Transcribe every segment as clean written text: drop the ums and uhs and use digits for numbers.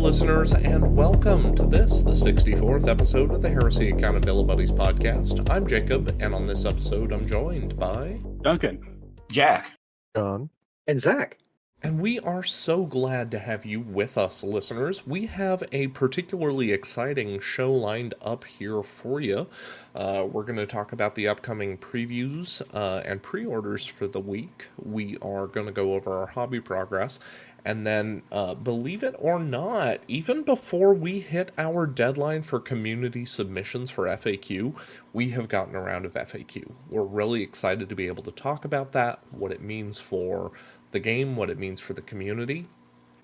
listeners, and welcome to the 64th episode of the Heresy Accountabilibuddies Podcast. I'm Jacob, and on this episode, I'm joined by... Duncan. Jack. John. And Zach. And we are so glad to have you with us, listeners. We have a particularly exciting show lined up here for you. We're going to talk about the upcoming previews and pre-orders for the week. We are going to go over our hobby progress. And then, believe it or not, even before we hit our deadline for community submissions for FAQ, we have gotten a round of FAQ. We're really excited to be able to talk about that, what it means for the game, what it means for the community,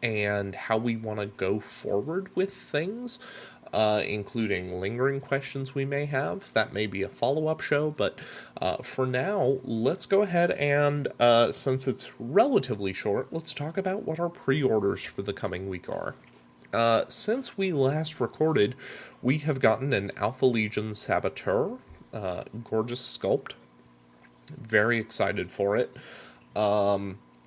and how we want to go forward with things, including lingering questions we may have. That may be a follow-up show, but for now, let's go ahead and, since it's relatively short, let's talk about what our pre-orders for the coming week are. Since we last recorded, we have gotten an Alpha Legion Saboteur, gorgeous sculpt. Very excited for it.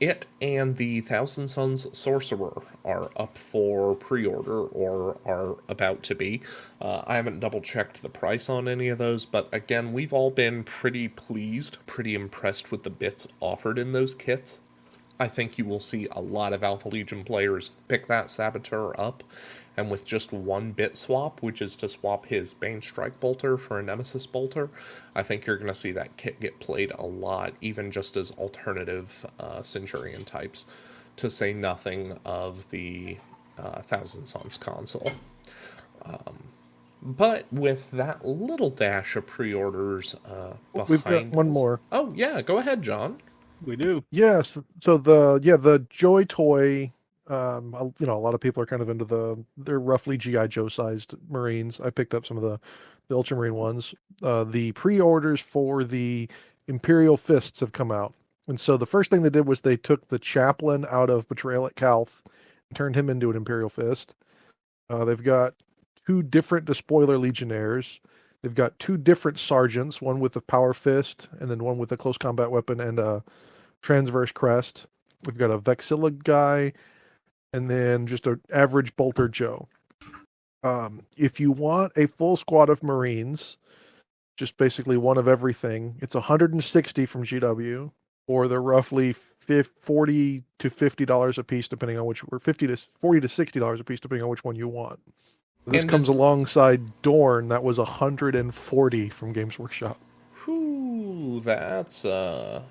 It and the Thousand Suns Sorcerer are up for pre-order, or are about to be. I haven't double-checked the price on any of those, but again, we've all been pretty pleased, pretty impressed with the bits offered in those kits. I think you will see a lot of Alpha Legion players pick that Saboteur up, and with just one bit swap, which is to swap his Bane Strike Bolter for a Nemesis Bolter, I think you're going to see that kit get played a lot, even just as alternative Centurion types, to say nothing of the Thousand Suns console. But with that little dash of pre-orders behind We've got one more. Oh, yeah, go ahead, John. We do. Yes. So the Joy Toy, a lot of people are kind of into they're roughly G.I. Joe sized Marines. I picked up some of the Ultramarine ones. The pre-orders for the Imperial Fists have come out. And so the first thing they did was they took the Chaplain out of Betrayal at Calth and turned him into an Imperial Fist. They've got two different Despoiler Legionnaires. They've got two different Sergeants, one with a Power Fist and then one with a Close Combat Weapon and a Transverse Crest. We've got a Vexilla guy, and then just an average Bolter Joe. If you want a full squad of Marines, just basically one of everything, it's 160 from GW, or they're roughly $40 to $50 a piece, depending on which, or $40 to $60 a piece, depending on which one you want. This comes alongside Dorn. That was 140 from Games Workshop. Whew, that's a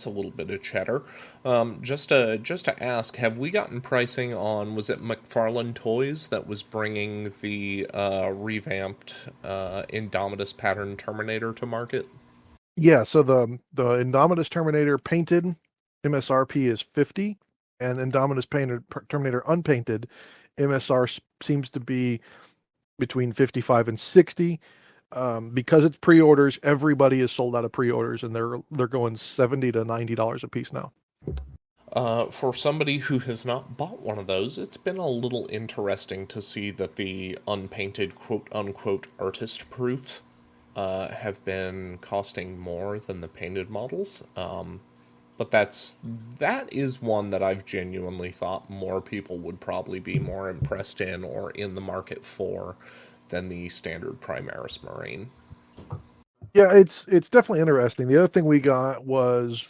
little bit of cheddar. Just to ask, have we gotten pricing on, was it McFarlane Toys that was bringing the revamped Indomitus pattern Terminator to market? Yeah, so the Indomitus Terminator painted MSRP is $50, and Indomitus Terminator unpainted MSR seems to be between $55 and $60. Because it's pre-orders, everybody is sold out of pre-orders, and they're going $70 to $90 a piece now. For somebody who has not bought one of those, it's been a little interesting to see that the unpainted quote-unquote artist proofs have been costing more than the painted models. But that is one that I've genuinely thought more people would probably be more impressed in or in the market for than the standard Primaris Marine. Yeah, it's definitely interesting. The other thing we got was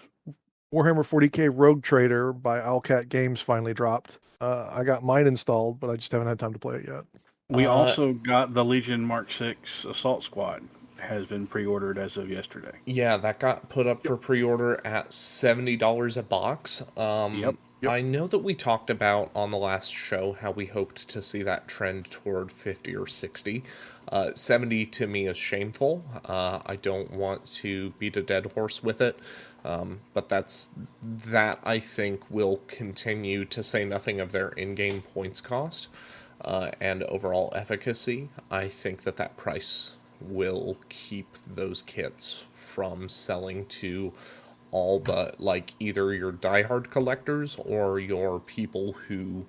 Warhammer 40k Rogue Trader by Owlcat Games finally dropped. I got mine installed, but I just haven't had time to play it yet. We also got the Legion Mark 6 Assault Squad. Has been pre-ordered as of yesterday. Yeah, that got put up for pre-order at $70 a box. Yep. I know that we talked about on the last show how we hoped to see that trend toward 50 or 60. 70 to me is shameful. I don't want to beat a dead horse with it. But that I think will continue, to say nothing of their in-game points cost and overall efficacy. I think that price will keep those kits from selling to all but either your diehard collectors or your people who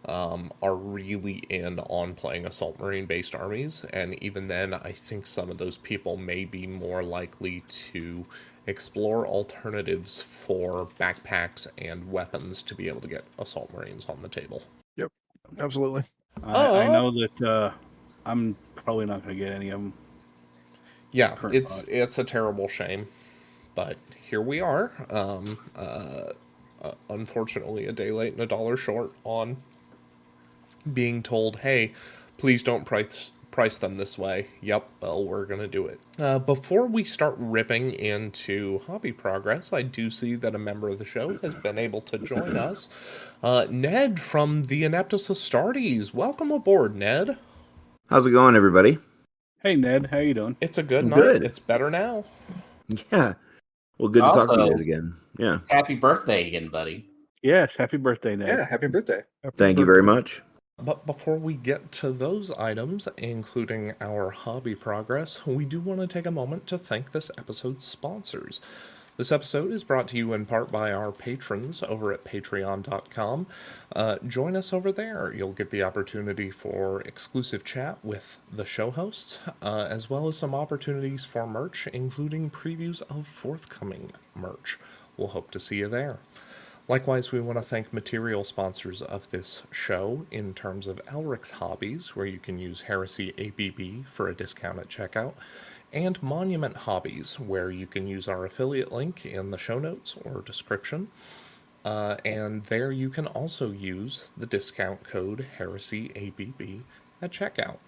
are really in on playing Assault Marine based armies, and even then I think some of those people may be more likely to explore alternatives for backpacks and weapons to be able to get Assault Marines on the table. Yep. Absolutely. I know that I'm probably not going to get any of them. Yeah, Current it's a terrible shame, but here we are. Unfortunately, a day late and a dollar short on being told, "Hey, please don't price them this way." Yep, well, we're gonna do it. Before we start ripping into hobby progress, I do see that a member of the show has been able to join us. Ned from the Ineptus Astartes. Welcome aboard, Ned. How's it going, everybody? Hey, Ned, how you doing? It's a good night. Good. It's better now. Yeah. Well, good to talk to you Also, guys again. Yeah. happy birthday again, buddy. Yes, happy birthday, Ned. Yeah, happy birthday. Thank you very much. But before we get to those items, including our hobby progress, we do want to take a moment to thank this episode's sponsors. This episode is brought to you in part by our patrons over at patreon.com. Join us over there. You'll get the opportunity for exclusive chat with the show hosts, as well as some opportunities for merch, including previews of forthcoming merch. We'll hope to see you there. Likewise, we want to thank material sponsors of this show in terms of Elric's Hobbies, where you can use Heresy ABB for a discount at checkout, and Monument Hobbies, where you can use our affiliate link in the show notes or description. And there you can also use the discount code HeresyABB at checkout.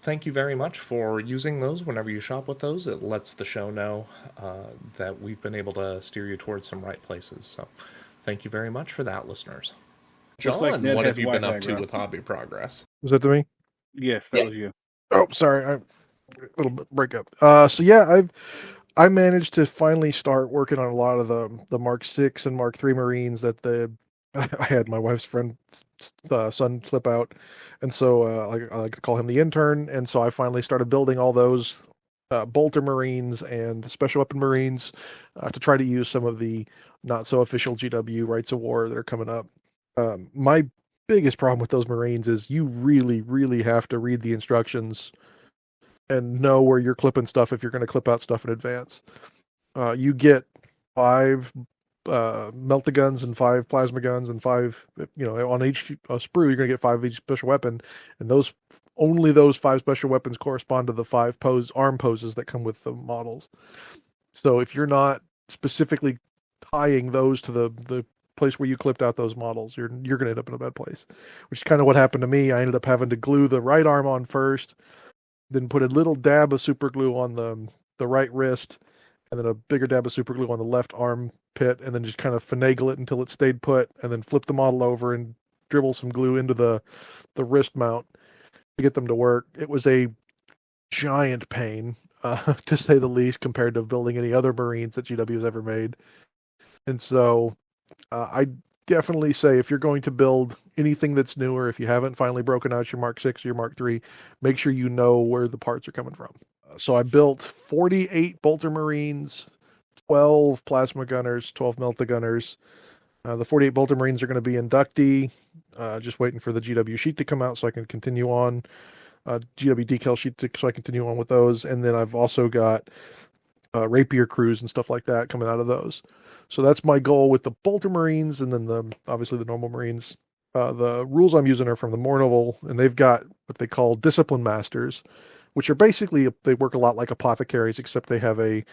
Thank you very much for using those whenever you shop with those. It lets the show know that we've been able to steer you towards some right places. So thank you very much for that, listeners. John, like Ned what has have you been Wi-Fi, up to bro. with hobby progress? Was that to me? Yes, that was you. Oh, sorry. A little bit breakup. So yeah, I managed to finally start working on a lot of the Mark 6 and Mark 3 Marines that I had my wife's friend son slip out, and so I like to call him the intern, and so I finally started building all those bolter Marines and special weapon Marines to try to use some of the not so official GW rights of war that are coming up. My biggest problem with those Marines is you really, really have to read the instructions and know where you're clipping stuff if you're going to clip out stuff in advance. You get 5 melta guns and 5 plasma guns and 5, on each sprue you're going to get 5 of each special weapon, and only those 5 special weapons correspond to the 5 arm poses that come with the models. So if you're not specifically tying those to the place where you clipped out those models, you're going to end up in a bad place, which is kind of what happened to me. I ended up having to glue the right arm on first, then put a little dab of super glue on the right wrist, and then a bigger dab of super glue on the left arm pit, and then just kind of finagle it until it stayed put, and then flip the model over and dribble some glue into the wrist mount to get them to work. It was a giant pain, to say the least, compared to building any other Marines that GW has ever made. And so I definitely say if you're going to build anything that's newer, if you haven't finally broken out your Mark 6 or your Mark 3, make sure you know where the parts are coming from. So I built 48 bolter Marines, 12 plasma gunners, 12 melta gunners. The 48 bolter Marines are going to be inductee. Just waiting for the GW sheet to come out so I can continue on. GW decal sheet so I continue on with those. And then I've also got rapier crews and stuff like that coming out of those. So that's my goal with the bolter Marines, and then obviously the normal Marines. The rules I'm using are from the Mournival, and they've got what they call Discipline Masters, which are basically, they work a lot like apothecaries, except they have a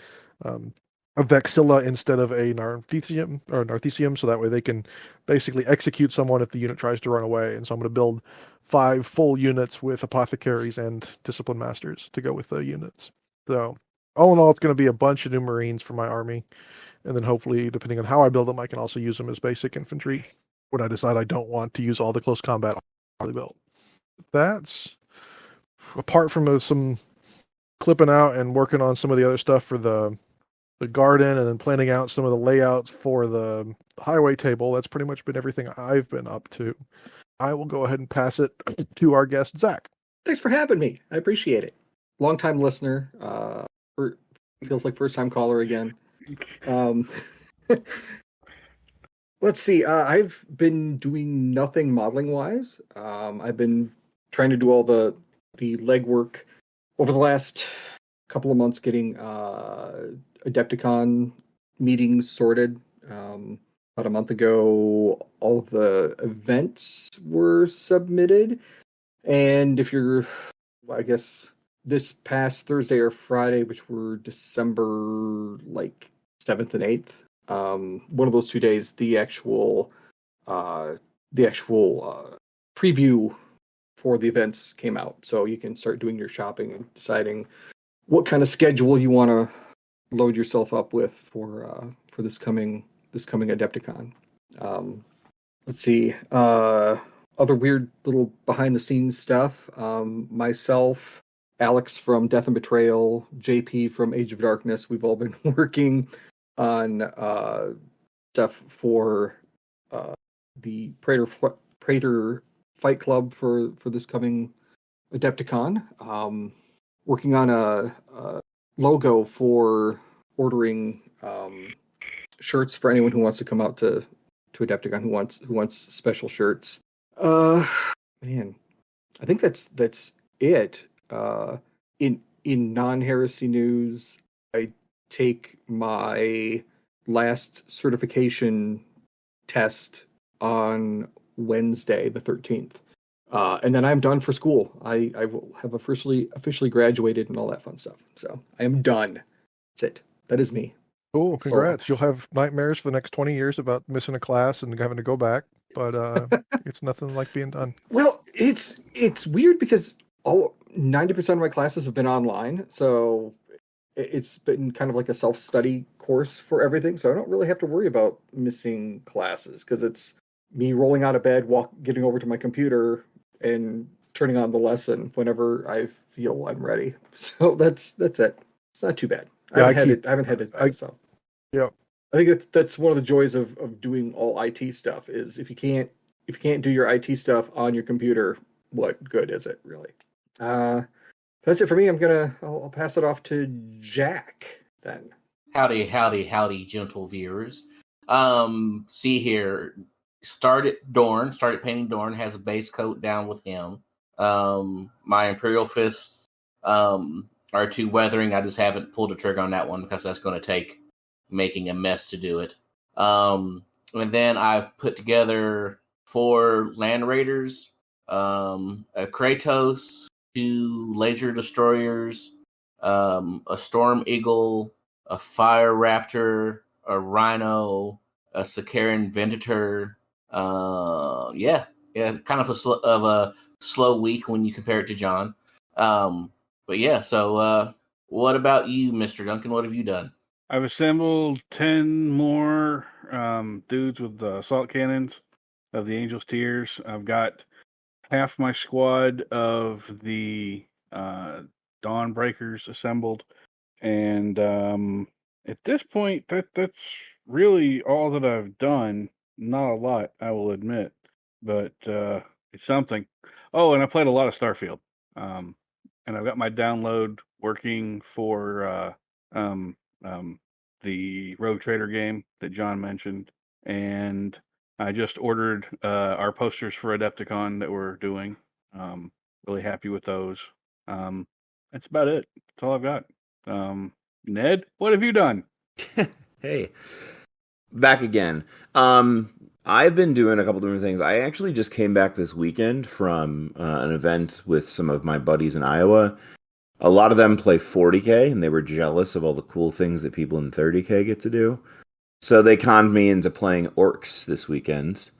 Vexilla instead of a Narthecium, so that way they can basically execute someone if the unit tries to run away. And so I'm going to build 5 full units with apothecaries and Discipline Masters to go with the units. So all in all, it's going to be a bunch of new Marines for my army. And then hopefully, depending on how I build them, I can also use them as basic infantry when I decide I don't want to use all the close combat already built. That's apart from some clipping out and working on some of the other stuff for the garden, and then planning out some of the layouts for the highway table. That's pretty much been everything I've been up to. I will go ahead and pass it to our guest, Zach. Thanks for having me. I appreciate it. Long-time listener. Feels like first-time caller again. Let's see. I've been doing nothing modeling-wise. I've been trying to do all the legwork over the last couple of months, getting Adepticon meetings sorted. about a month ago, all of the events were submitted. And if you're, I guess, this past Thursday or Friday, which were December 7th and 8th, one of those 2 days, the actual preview for the events came out. So you can start doing your shopping and deciding what kind of schedule you want to load yourself up with for this coming Adepticon. Let's see. Other weird little behind the scenes stuff. Myself, Alex from Death and Betrayal, JP from Age of Darkness, we've all been working on stuff for the Praetor Fight Club for this coming Adepticon. Working on a logo for ordering shirts for anyone who wants to come out to Adepticon who wants special shirts. Man, I think that's it. In non-heresy news, I take my last certification test on Wednesday, the 13th. And then I'm done for school. I will have officially graduated and all that fun stuff. So I am done. That's it. That is me. Cool, congrats. You'll have nightmares for the next 20 years about missing a class and having to go back, but it's nothing like being done. Well, it's weird because 90% of my classes have been online, so it's been kind of like a self-study course for everything, so I don't really have to worry about missing classes because it's me rolling out of bed, getting over to my computer, and turning on the lesson whenever I feel I'm ready. So that's it. It's not too bad. Yeah, I haven't had it. So yeah, I think that's one of the joys of doing all IT stuff is if you can't do your IT stuff on your computer, what good is it really? That's it for me. I'll pass it off to Jack then. Howdy, gentle viewers. See here. Started painting Dorn, has a base coat down with him. My Imperial Fists are 2 weathering. I just haven't pulled the trigger on that one because that's going to take making a mess to do it. And then I've put together 4 Land Raiders, a Kratos, 2 Laser Destroyers, a Storm Eagle, a Fire Raptor, a Rhino, a Sakaran Venator. Yeah, kind of a slow week when you compare it to John. But yeah, so what about you, Mr. Duncan? What have you done? I've assembled 10 more dudes with the assault cannons of the Angel's Tears. I've got half my squad of the Dawn Breakers assembled. And at this point, that's really all that I've done. Not a lot, I will admit, but it's something. Oh, and I played a lot of Starfield. And I've got my download working for the Rogue Trader game that John mentioned. And I just ordered our posters for Adepticon that we're doing. Really happy with those. That's about it. That's all I've got. Ned, what have you done? Hey, back again. I've been doing a couple different things. I actually just came back this weekend from an event with some of my buddies in Iowa. A lot of them play 40K, and they were jealous of all the cool things that people in 30K get to do. So they conned me into playing orcs this weekend.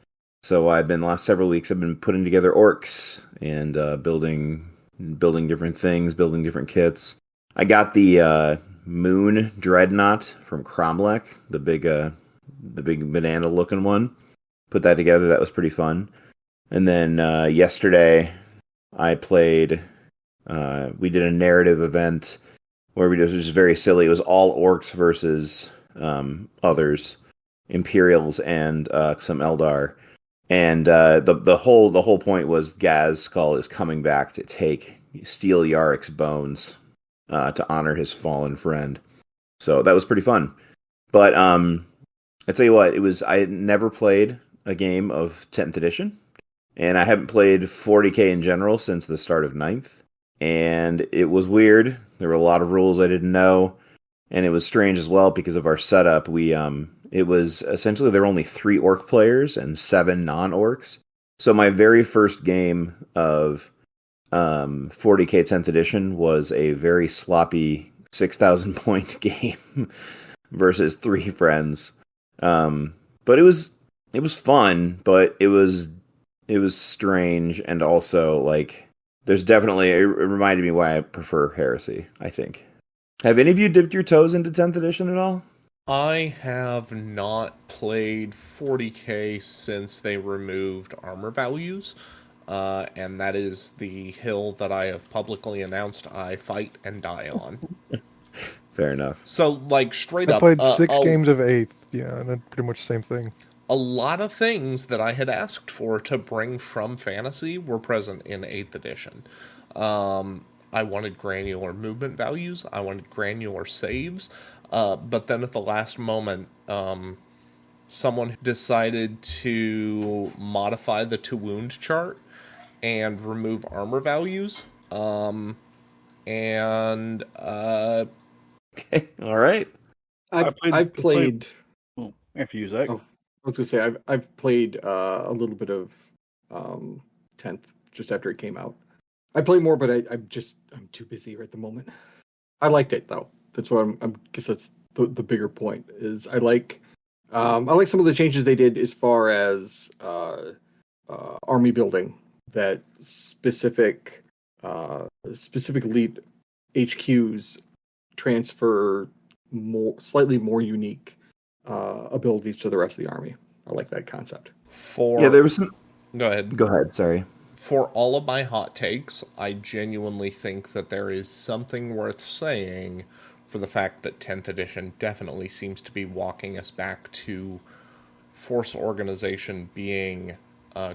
So the last several weeks, I've been putting together orcs and building different things, building different kits. I got the Moon Dreadnought from Cromlech, the big banana-looking one. Put that together. That was pretty fun. And then yesterday, I played. We did a narrative event where it was just very silly. It was all orcs versus others, Imperials, and some Eldar. And the whole point was Gaz Skull is coming back to steal Yarick's bones to honor his fallen friend. So that was pretty fun. But I tell you what, I had never played a game of 10th edition, and I haven't played 40K in general since the start of 9th. And it was weird. There were a lot of rules I didn't know, and it was strange as well because of our setup. We it was essentially there were only 3 orc players and 7 non-orcs. So my very first game of 40k 10th edition was a very sloppy 6,000 point game versus 3 friends. But it was fun, but it was strange, and also like there's definitely it reminded me why I prefer Heresy, I think. Have any of you dipped your toes into 10th edition at all? I have not played 40k since they removed armor values, and that is the hill that I have publicly announced I fight and die on. Fair enough. So, like, straight I up... played 6 games of 8th, yeah, and then pretty much the same thing. A lot of things that I had asked for to bring from Fantasy were present in 8th edition. I wanted granular movement values, I wanted granular saves, but then at the last moment, someone decided to modify the to wound chart and remove armor values. Okay, all right. I've played. Oh, after you, Zach. Oh, I was gonna say I've played a little bit of 10th just after it came out. I play more, but I'm too busy at the moment. I liked it though. That's what I guess that's the bigger point is I like some of the changes they did as far as army building, that specific elite HQs transfer slightly more unique abilities to the rest of the army. I like that concept. There was some. Go ahead. Go ahead. Sorry. For all of my hot takes, I genuinely think that there is something worth saying for the fact that 10th edition definitely seems to be walking us back to force organization being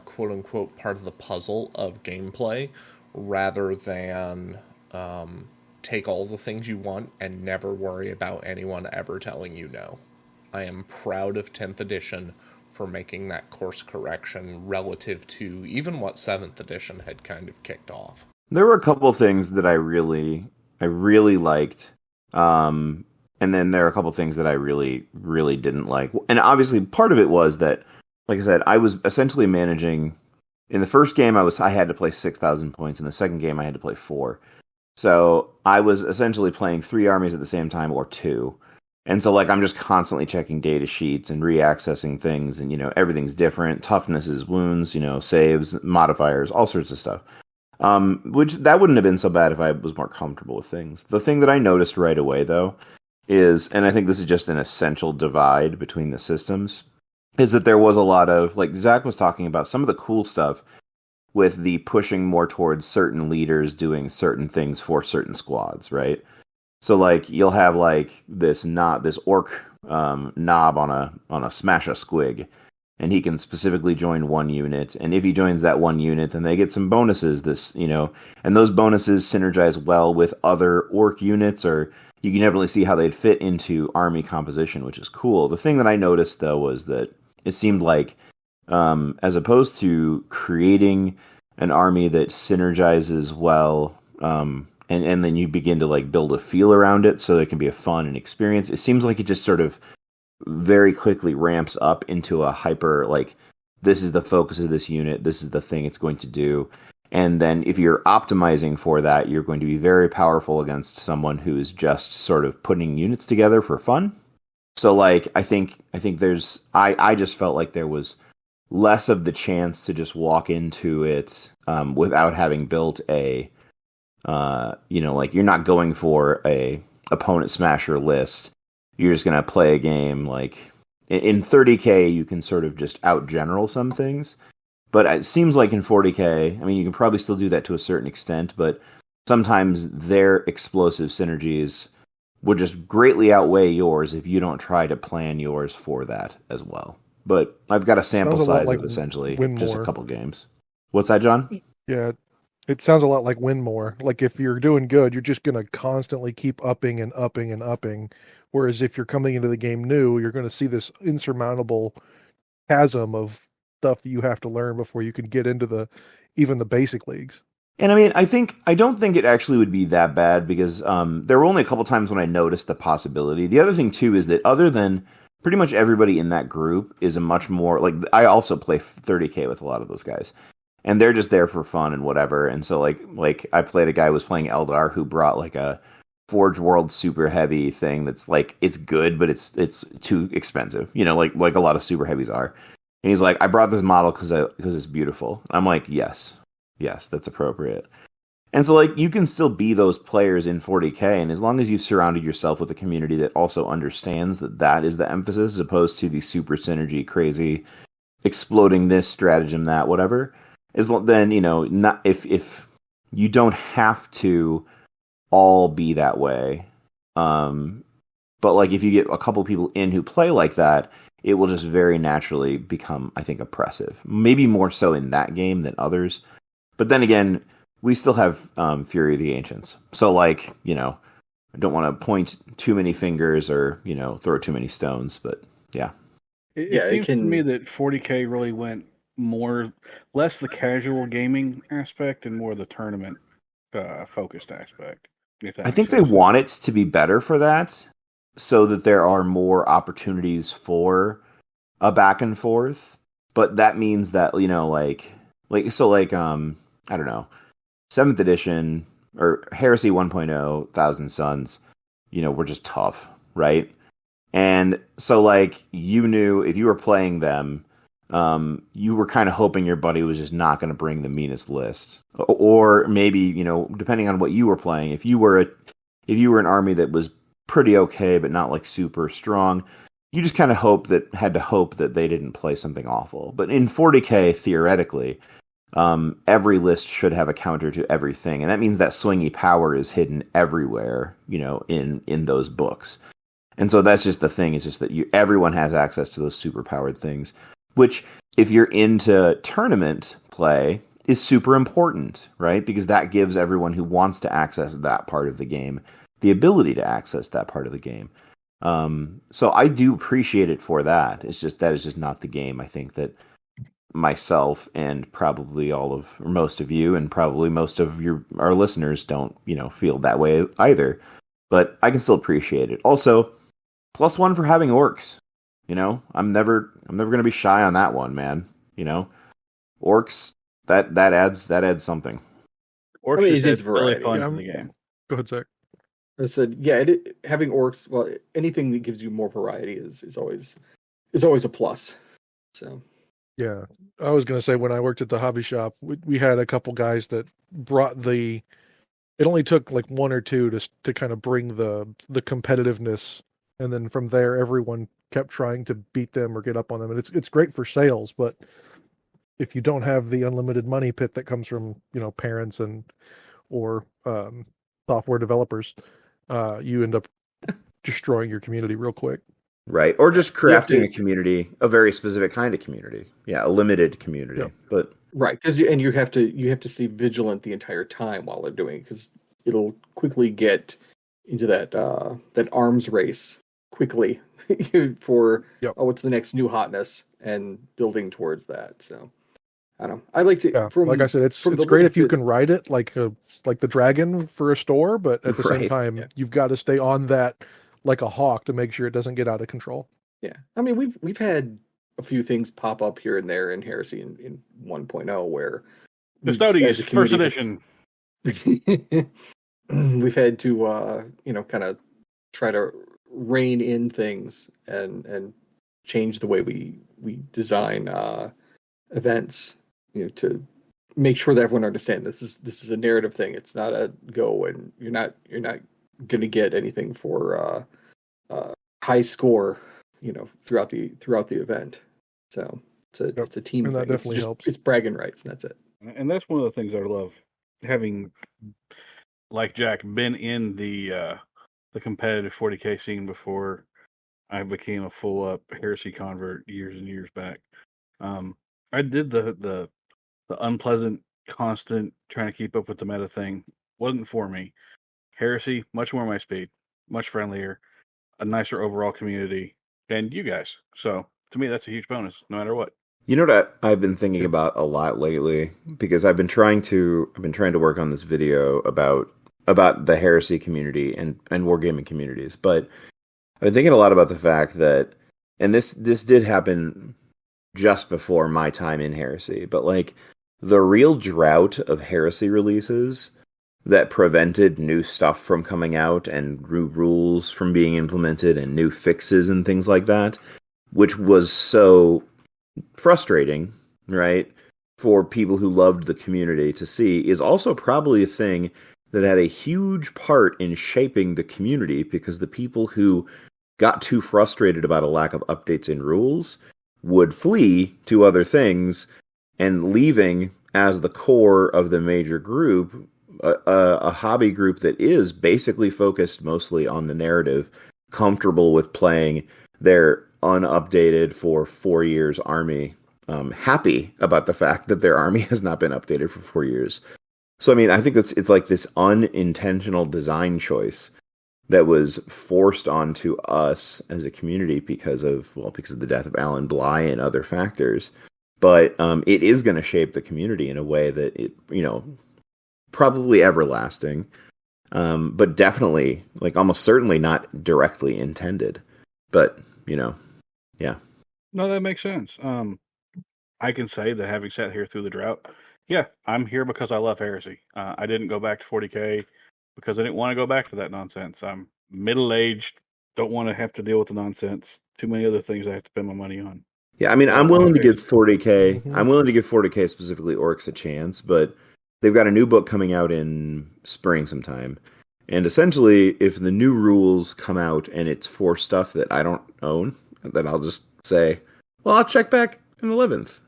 quote-unquote part of the puzzle of gameplay, rather than take all the things you want and never worry about anyone ever telling you no. I am proud of 10th edition for making that course correction relative to even what 7th edition had kind of kicked off. There were a couple of things that I really liked. And then there are a couple of things that I really, really didn't like. And obviously part of it was that, like I said, I was essentially managing. In the first game, I had to play 6,000 points. In the second game, I had to play 4. So I was essentially playing 3 armies at the same time, or 2. And so, like, I'm just constantly checking data sheets and reaccessing things, and, everything's different. Toughness, wounds, saves, modifiers, all sorts of stuff. Which, that wouldn't have been so bad if I was more comfortable with things. The thing that I noticed right away, though, is, and I think this is just an essential divide between the systems, is that there was a lot of, like Zach was talking about, some of the cool stuff with the pushing more towards certain leaders doing certain things for certain squads, right? So, like, you'll have, like, this orc knob on a smash a squig, and he can specifically join one unit, and if he joins that one unit, then they get some bonuses, and those bonuses synergize well with other orc units, or you can never really see how they'd fit into army composition, which is cool. The thing that I noticed, though, was that it seemed like, as opposed to creating an army that synergizes well, and then you begin to, like, build a feel around it so it can be a fun and experience, it seems like it just sort of very quickly ramps up into a hyper, like, this is the focus of this unit, this is the thing it's going to do. And then if you're optimizing for that, you're going to be very powerful against someone who is just sort of putting units together for fun. So, like, I think there's, I just felt like there was less of the chance to just walk into it without having built a, like, you're not going for a opponent smasher list. You're just going to play a game, like, in 30k, you can sort of just out-general some things. But it seems like in 40k, I mean, you can probably still do that to a certain extent, but sometimes their explosive synergies would just greatly outweigh yours if you don't try to plan yours for that as well. But I've got a sample size of essentially just a couple games. What's that, John? Yeah, it sounds a lot like win more. Like, if you're doing good, you're just going to constantly keep upping and upping and upping. Whereas if you're coming into the game new, you're going to see this insurmountable chasm of stuff that you have to learn before you can get into even the basic leagues. And I mean, I don't think it actually would be that bad, because there were only a couple times when I noticed the possibility. The other thing too is that other than pretty much everybody in that group is a much more like I also play 30K with a lot of those guys. And they're just there for fun and whatever. And so like I played a guy who was playing Eldar who brought like a Forge World super heavy thing that's like it's good, but it's too expensive. You know, like a lot of super heavies are. And he's like, I brought this model because it's beautiful. I'm like, yes, that's appropriate. And so like you can still be those players in 40K, and as long as you've surrounded yourself with a community that also understands that is the emphasis, as opposed to the super synergy, crazy, exploding this stratagem, that whatever. Then not if you don't have to all be that way, but like if you get a couple people in who play like that, it will just very naturally become, I think, oppressive. Maybe more so in that game than others. But then again, we still have Fury of the Ancients, so like I don't want to point too many fingers or throw too many stones, but yeah. It seems to me that 40K really went less the casual gaming aspect and more the tournament focused aspect. I think they want it to be better for that, so that there are more opportunities for a back and forth. But that means that I don't know, 7th edition or Heresy 1.0, Thousand Suns, were just tough, right? And so like you knew if you were playing them, you were kind of hoping your buddy was just not going to bring the meanest list, or maybe depending on what you were playing, if you were an army that was pretty okay but not like super strong, you just kind of had to hope that they didn't play something awful. But in 40K, theoretically, every list should have a counter to everything, and that means that swingy power is hidden everywhere, in those books. And so that's just the thing. It's just that everyone has access to those super powered things, which, if you're into tournament play, is super important, right? Because that gives everyone who wants to access that part of the game the ability to access that part of the game. So I do appreciate it for that. It's just that is just not the game. I think that myself and probably most of you and probably most of our listeners don't, feel that way either. But I can still appreciate it. Also, +1 for having orcs. I'm never going to be shy on that one, man. Orcs, that adds something. Orcs it is really variety. fun in the game. Go ahead, Zach. I said, having orcs. Well, anything that gives you more variety is always a plus. So, yeah, I was gonna say when I worked at the hobby shop, we had a couple guys that brought the. It only took like one or two to kind of bring the competitiveness, and then from there, everyone kept trying to beat them or get up on them, and it's great for sales, but if you don't have the unlimited money pit that comes from parents or software developers, you end up destroying your community real quick. Right. Or just crafting a community, a very specific kind of community. Yeah, a limited community. Yeah. But right, because you have to stay vigilant the entire time while they're doing it, because it'll quickly get into that arms race quickly for what's the next new hotness and building towards that. So I don't know. I like to. Yeah, like I said, it's great if you can ride it like the dragon for a store, but at the same time, you've got to stay on that like a hawk to make sure it doesn't get out of control. Yeah, I mean we've had a few things pop up here and there in Heresy in 1.0 where Custodies first edition. We've had to kind of try to rein in things and change the way we design events, to make sure that everyone understands this is a narrative thing. It's not a go and you're not going to get anything for high score, throughout the event. So it's a team and that thing. Definitely helps. It's bragging rights, and that's it. And that's one of the things I love, having, like Jack, been in the competitive 40K scene before I became a full up Heresy convert years and years back. I did the unpleasant, constant trying to keep up with the meta thing. Wasn't for me. Heresy, much more my speed, much friendlier, a nicer overall community, and you guys. So to me, that's a huge bonus, no matter what. You know what I've been thinking about a lot lately, because I've been trying to work on this video about the Heresy community and wargaming communities, but I've been thinking a lot about the fact that and this did happen just before my time in Heresy, but like the real drought of Heresy releases that prevented new stuff from coming out and new rules from being implemented and new fixes and things like that, which was so frustrating, right, for people who loved the community to see, is also probably a thing that had a huge part in shaping the community, because the people who got too frustrated about a lack of updates in rules would flee to other things, and leaving as the core of the major group a hobby group that is basically focused mostly on the narrative, comfortable with playing their unupdated for 4 years army, happy about the fact that their army has not been updated for 4 years. So, I mean, I think it's like this unintentional design choice that was forced onto us as a community because of the death of Alan Bly and other factors. But it is going to shape the community in a way that it, probably everlasting, but definitely, like, almost certainly not directly intended. But, yeah. No, that makes sense. I can say that having sat here through the drought, yeah, I'm here because I love Heresy. I didn't go back to 40K because I didn't want to go back to that nonsense. I'm middle-aged, don't want to have to deal with the nonsense. Too many other things I have to spend my money on. Yeah, I mean, I'm willing to give 40K. I'm willing to give 40K, specifically Orcs, a chance, but they've got a new book coming out in spring sometime. And essentially, if the new rules come out and it's for stuff that I don't own, then I'll just say, well, I'll check back in 11th,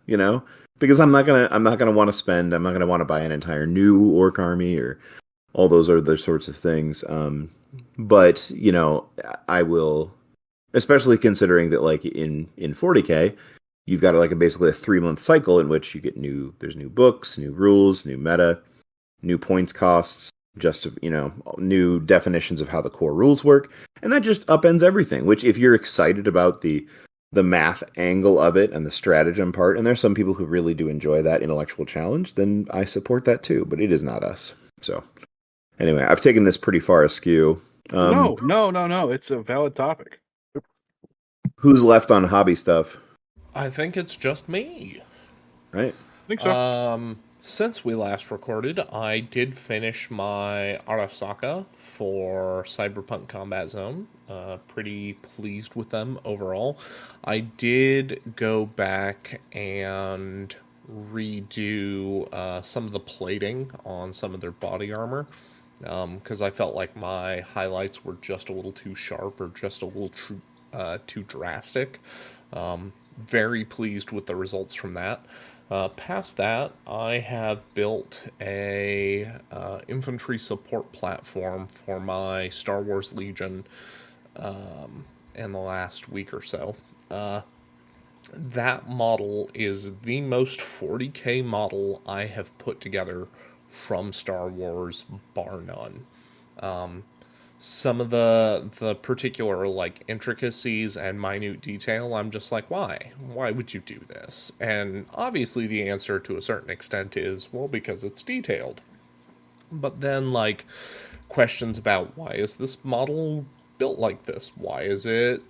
because I'm not gonna want to spend. I'm not gonna want to buy an entire new Orc army or all those other sorts of things. But I will, especially considering that, like, in 40K, you've got basically a 3-month cycle in which you get there's new books, new rules, new meta, new points costs, just new definitions of how the core rules work, and that just upends everything. Which, if you're excited about the math angle of it and the stratagem part, and there's some people who really do enjoy that intellectual challenge, then I support that too. But it is not us. So anyway, I've taken this pretty far askew. No. It's a valid topic. Who's left on hobby stuff? I think it's just me. Right. I think so. Since we last recorded, I did finish my Arasaka for Cyberpunk Combat Zone. Pretty pleased with them overall. I did go back and redo some of the plating on some of their body armor, because I felt like my highlights were just a little too sharp or just a little too drastic. Very pleased with the results from that. Past that, I have built a infantry support platform for my Star Wars Legion in the last week or so. That model is the most 40K model I have put together from Star Wars, bar none. Some of the particular, intricacies and minute detail, I'm just like, why? Why would you do this? And obviously the answer to a certain extent is, well, because it's detailed. But then, questions about, why is this model built like this? Why is it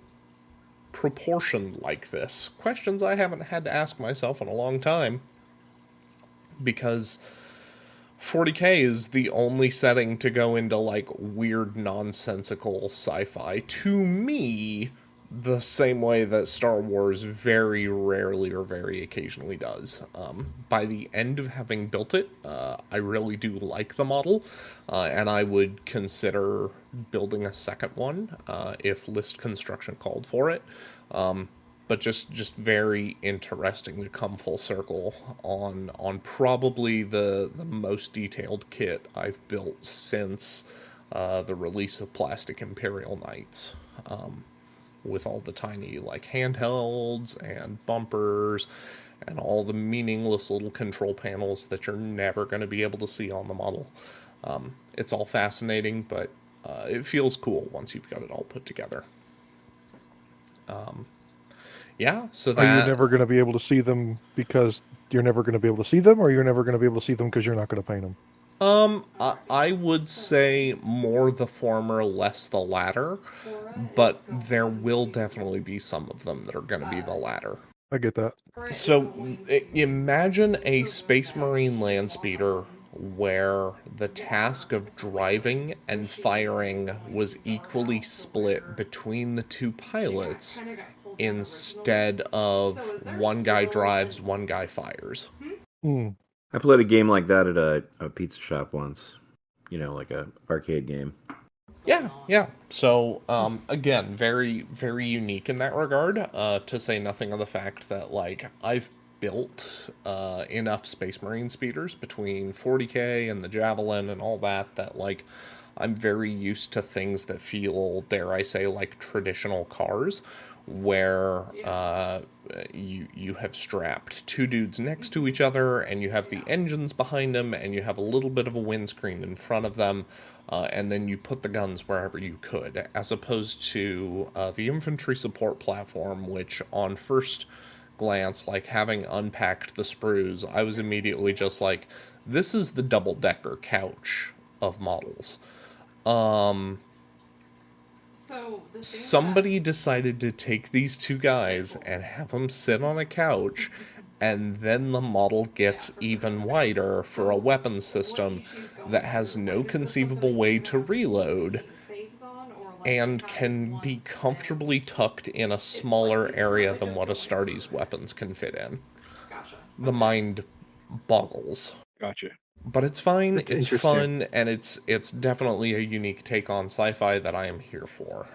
proportioned like this? Questions I haven't had to ask myself in a long time, because 40K is the only setting to go into, weird, nonsensical sci-fi, to me, the same way that Star Wars very rarely or very occasionally does. By the end of having built it, I really do like the model, and I would consider building a second one, if list construction called for it. But just very interesting to come full circle on probably the most detailed kit I've built since the release of Plastic Imperial Knights, with all the tiny handhelds and bumpers and all the meaningless little control panels that you're never going to be able to see on the model. It's all fascinating, but it feels cool once you've got it all put together. Yeah, so that... Are you never going to be able to see them because you're never going to be able to see them, or you're never going to be able to see them because you're not going to paint them? I would say more the former, less the latter, but there will definitely be some of them that are going to be the latter. I get that. So imagine a Space Marine land speeder where the task of driving and firing was equally split between the two pilots instead of one guy drives, one guy fires. Hmm. I played a game like that at a pizza shop once. Like a arcade game. Yeah. So, again, very, very unique in that regard, to say nothing of the fact that, like, I've built enough Space Marine speeders between 40K and the Javelin and all that, like, I'm very used to things that feel, dare I say, like traditional cars, where you have strapped two dudes next to each other, and you have the engines behind them, and you have a little bit of a windscreen in front of them, and then you put the guns wherever you could, as opposed to the infantry support platform, which on first glance, like having unpacked the sprues, I was immediately just like, this is the double-decker couch of models. Somebody decided to take these two guys and have them sit on a couch, and then the model gets even wider for a weapon system that has no conceivable way to reload and can be comfortably tucked in a smaller area than what Astartes weapons can fit in. The mind boggles. Gotcha. But it's fine, That's it's interesting. fun, and it's definitely a unique take on sci-fi that I am here for.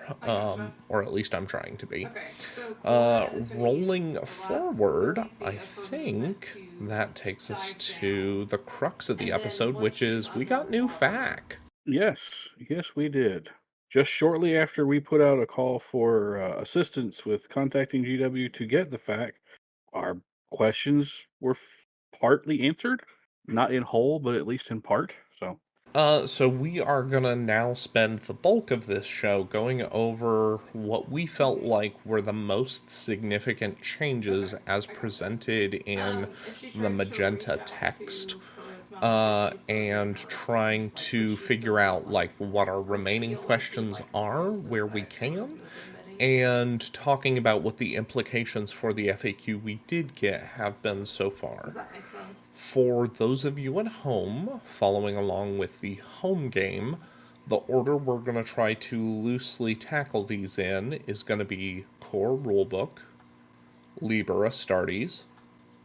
Or at least I'm trying to be. Rolling forward, I think that takes us to the crux of the episode, which is we got new FAQ. Yes, we did. Just shortly after we put out a call for assistance with contacting GW to get the FAQ, our questions were partly answered. Not in whole, but at least in part. So we are gonna now spend the bulk of this show going over what we felt like were the most significant changes as presented in the magenta text, and trying to figure out like what our remaining questions are where we can, and talking about what the implications for the FAQ we did get have been so far. Does that make sense? For those of you at home following along with the home game, the order we're going to try to loosely tackle these in is going to be Core Rulebook, Liber Astartes,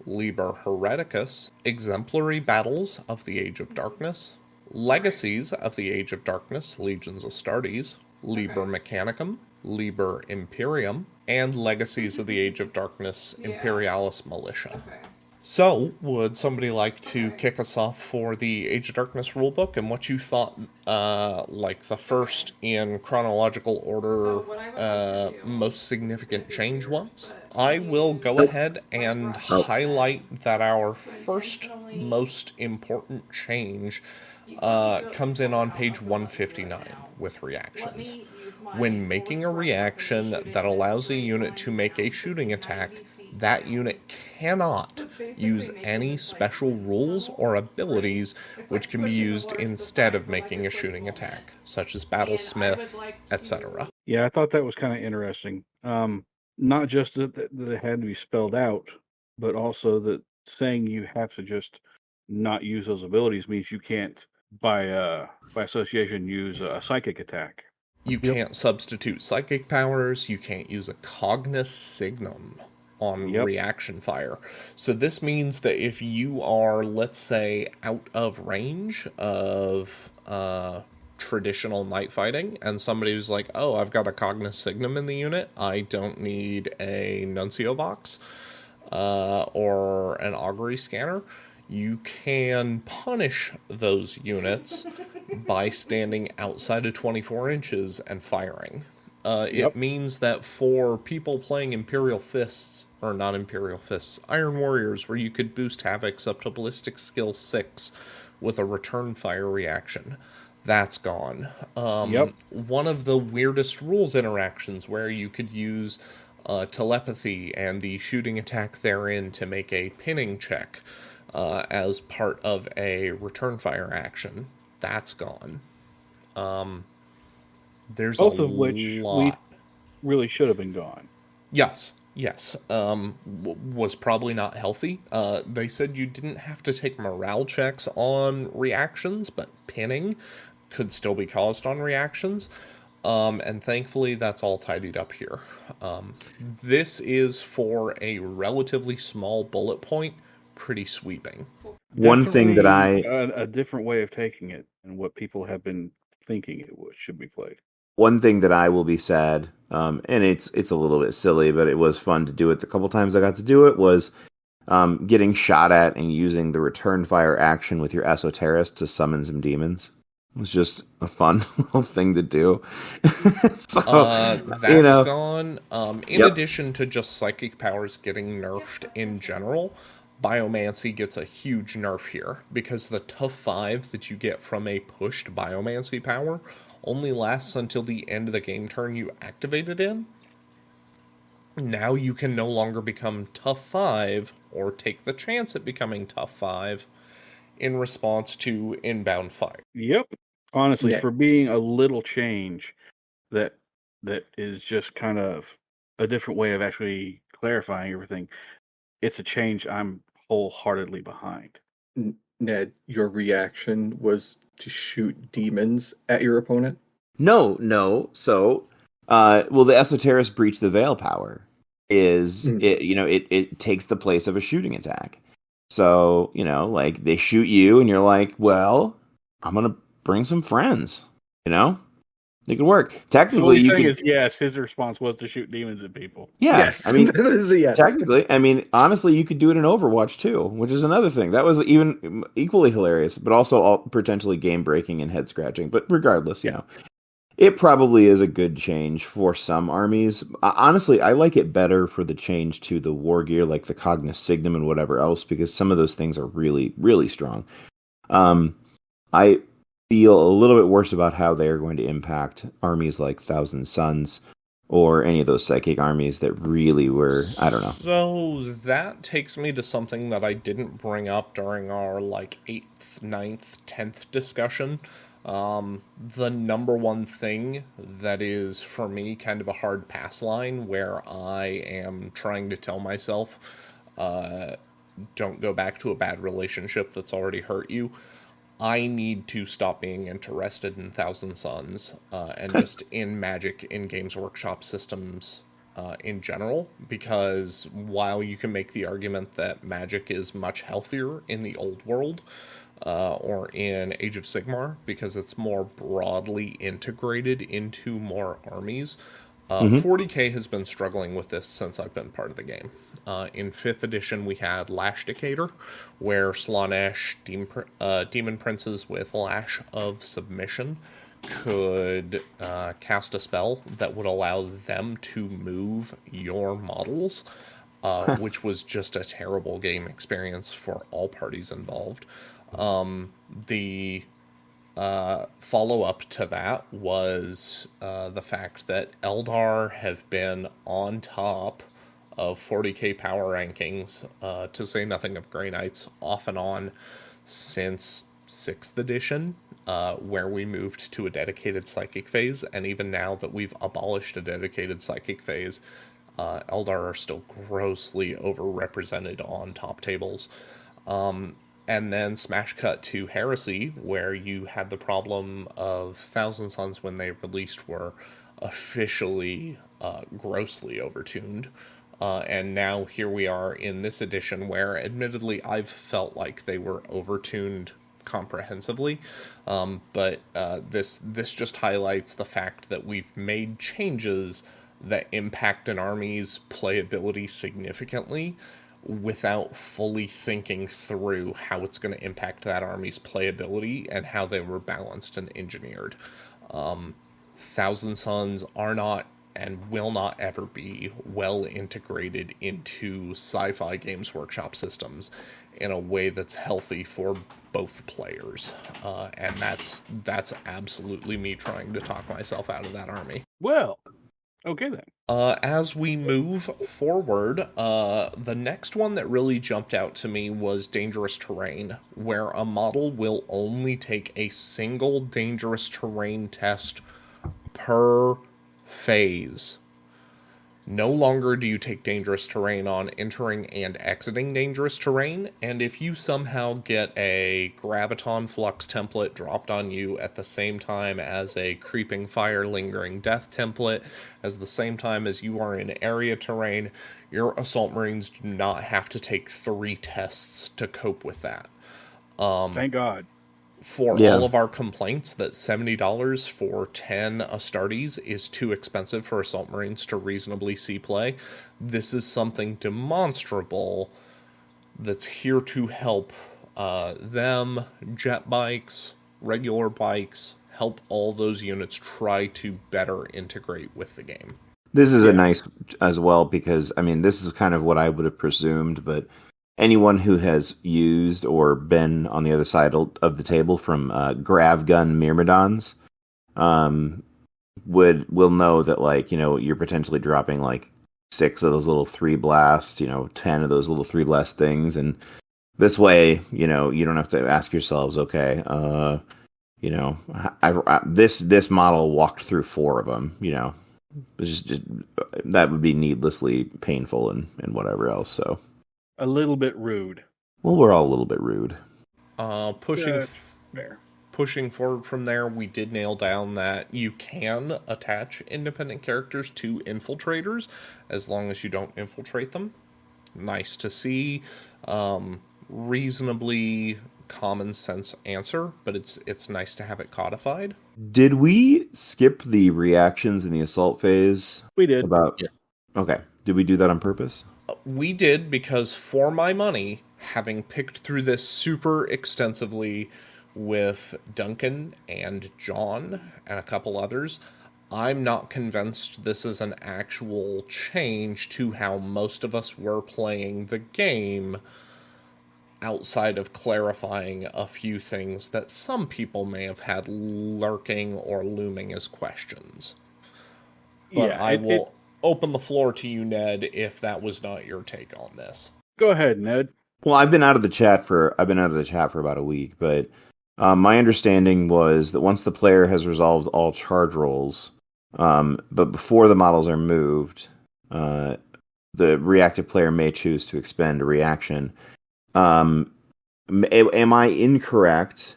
Liber Hereticus, Exemplary Battles of the Age of Darkness, Legacies of the Age of Darkness, Legions Astartes, Liber Mechanicum, Liber Imperium, and Legacies of the Age of Darkness, Imperialis Militia. Okay. So, would somebody like to kick us off for the Age of Darkness rulebook and what you thought, like the first in chronological order, most significant change was? I will go ahead and highlight that our first most important change comes in on page 159 with reactions. When making a reaction that allows a unit to make a shooting attack, that unit cannot use any special rules or abilities which can be used instead of making a shooting attack, such as Battlesmith, etc. Yeah, I thought that was kind of interesting. Not just that it had to be spelled out, but also that saying you have to just not use those abilities means you can't, by association, use a psychic attack. You can't substitute psychic powers, you can't use a Cognis Signum on reaction fire. So this means that if you are, let's say, out of range of traditional night fighting, and somebody who's like, oh, I've got a Cognis Signum in the unit, I don't need a Nuncio Vox or an Augury Scanner, you can punish those units by standing outside of 24 inches and firing. It means that for people playing Imperial Fists, or not Imperial Fists, Iron Warriors, where you could boost Havocs up to Ballistic Skill 6 with a return fire reaction, that's gone. One of the weirdest rules interactions where you could use telepathy and the shooting attack therein to make a pinning check as part of a return fire action. That's gone. There's Both a of which lot. really should have been gone. Yes. Was probably not healthy. They said you didn't have to take morale checks on reactions, but pinning could still be caused on reactions. And thankfully, that's all tidied up here. This is, for a relatively small bullet point, pretty sweeping. One thing that a different way of taking it and what people have been thinking should be played. One thing that I will be sad, and it's a little bit silly, but it was fun to do it. The couple times I got to do it was getting shot at and using the return fire action with your esoterist to summon some demons. It was just a fun little thing to do. So, that's gone. In addition to just psychic powers getting nerfed in general, Biomancy gets a huge nerf here, because the tough 5 that you get from a pushed Biomancy power only lasts until the end of the game turn you activate it in. Now you can no longer become tough 5 or take the chance at becoming tough 5 in response to inbound fire. Yep. Honestly, for being a little change that is just kind of a different way of actually clarifying everything, it's a change I'm wholeheartly behind. Ned, your reaction was to shoot demons at your opponent? No. So, the esoterist breach the veil power it takes the place of a shooting attack. So, like, they shoot you and you're like, well, I'm going to bring some friends, It could work. Technically, so what you're saying is yes, his response was to shoot demons at people. Yeah, yes. I mean, that is a yes. Technically, honestly, you could do it in Overwatch too, which is another thing. That was even equally hilarious, but also potentially game-breaking and head-scratching. But regardless, it probably is a good change for some armies. Honestly, I like it better for the change to the war gear, like the Cognis Signum and whatever else, because some of those things are really, really strong. I feel a little bit worse about how they are going to impact armies like Thousand Suns or any of those psychic armies that really were, I don't know. So that takes me to something that I didn't bring up during our 8th, 9th, 10th discussion. The number one thing that is, for me, kind of a hard pass line where I am trying to tell myself, don't go back to a bad relationship that's already hurt you. I need to stop being interested in Thousand Suns and just in Magic in Games Workshop systems in general, because while you can make the argument that Magic is much healthier in the old world or in Age of Sigmar because it's more broadly integrated into more armies, 40k has been struggling with this since I've been part of the game. In 5th edition, we had Lashdicator, where Slaanesh demon princes with Lash of Submission could cast a spell that would allow them to move your models, which was just a terrible game experience for all parties involved. The follow-up to that was the fact that Eldar have been on top of 40k power rankings, to say nothing of Grey Knights, off and on since 6th edition, where we moved to a dedicated psychic phase, and even now that we've abolished a dedicated psychic phase, Eldar are still grossly overrepresented on top tables. And then smash cut to Heresy, where you had the problem of Thousand Suns when they released were officially grossly overtuned. And now here we are in this edition where, admittedly, I've felt like they were overtuned comprehensively. But this just highlights the fact that we've made changes that impact an army's playability significantly without fully thinking through how it's going to impact that army's playability and how they were balanced and engineered. Thousand Suns are not and will not ever be well integrated into sci-fi Games Workshop systems in a way that's healthy for both players. And that's absolutely me trying to talk myself out of that army. Well, Okay, then. As we move forward, the next one that really jumped out to me was dangerous terrain, where a model will only take a single dangerous terrain test per phase. No longer do you take dangerous terrain on entering and exiting dangerous terrain, and if you somehow get a Graviton Flux template dropped on you at the same time as a Creeping Fire Lingering Death template, as the same time as you are in area terrain, your Assault Marines do not have to take 3 tests to cope with that. Thank God. For all of our complaints that $70 for 10 Astartes is too expensive for Assault Marines to reasonably see play, this is something demonstrable that's here to help them, jet bikes, regular bikes, help all those units try to better integrate with the game. This is a nice as well, because, I mean, this is kind of what I would have presumed, but anyone who has used or been on the other side of the table from Gravgun Myrmidons will know that, like, you know, you're potentially dropping like 6 of those little 3 blast, 10 of those little 3 blast things, and this way, you don't have to ask yourselves, okay, this model walked through 4 of them, it's just that would be needlessly painful and whatever else. So a little bit rude. Well, we're all a little bit rude. Pushing forward from there, we did nail down that you can attach independent characters to infiltrators as long as you don't infiltrate them. Nice to see. Reasonably common sense answer, but it's nice to have it codified. Did we skip the reactions in the assault phase? We did. Yes. Okay. Did we do that on purpose? We did, because for my money, having picked through this super extensively with Duncan and John and a couple others, I'm not convinced this is an actual change to how most of us were playing the game, outside of clarifying a few things that some people may have had lurking or looming as questions. But I will open the floor to you, Ned, if that was not your take on this. Go ahead, Ned. Well, I've been out of the chat for about a week, but my understanding was that once the player has resolved all charge rolls, but before the models are moved, the reactive player may choose to expend a reaction. Am I incorrect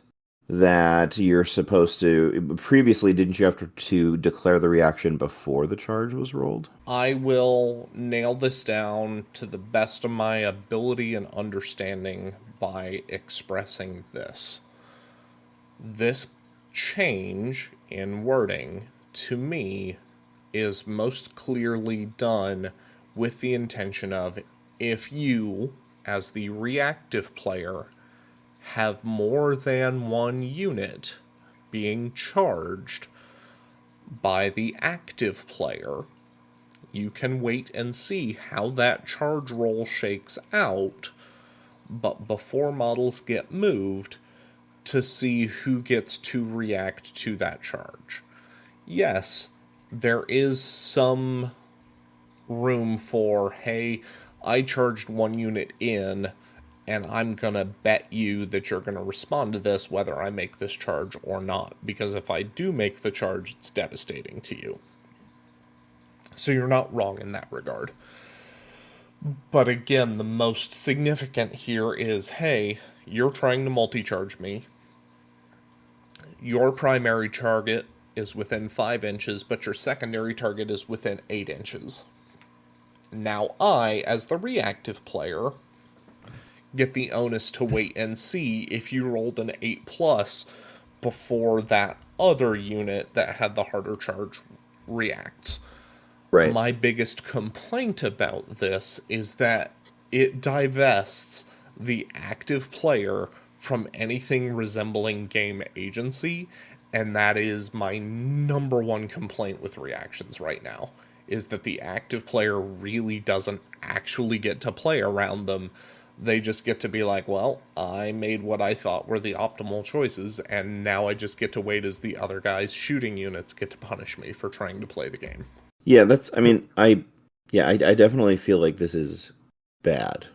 that you're supposed to... Previously, didn't you have to declare the reaction before the charge was rolled? I will nail this down to the best of my ability and understanding by expressing this. This change in wording, to me, is most clearly done with the intention of, if you, as the reactive player, have more than one unit being charged by the active player, you can wait and see how that charge roll shakes out, but before models get moved, to see who gets to react to that charge. Yes, there is some room for, hey, I charged one unit in, and I'm going to bet you that you're going to respond to this whether I make this charge or not, because if I do make the charge, it's devastating to you. So you're not wrong in that regard. But again, the most significant here is, hey, you're trying to multi-charge me. Your primary target is within 5 inches, but your secondary target is within 8 inches. Now I, as the reactive player, get the onus to wait and see if you rolled an 8+ before that other unit that had the harder charge reacts. Right. My biggest complaint about this is that it divests the active player from anything resembling game agency, and that is my number one complaint with reactions right now, is that the active player really doesn't actually get to play around them. They just get to be like, well, I made what I thought were the optimal choices, and now I just get to wait as the other guys shooting units get to punish me for trying to play the game. Yeah, I definitely feel like this is bad.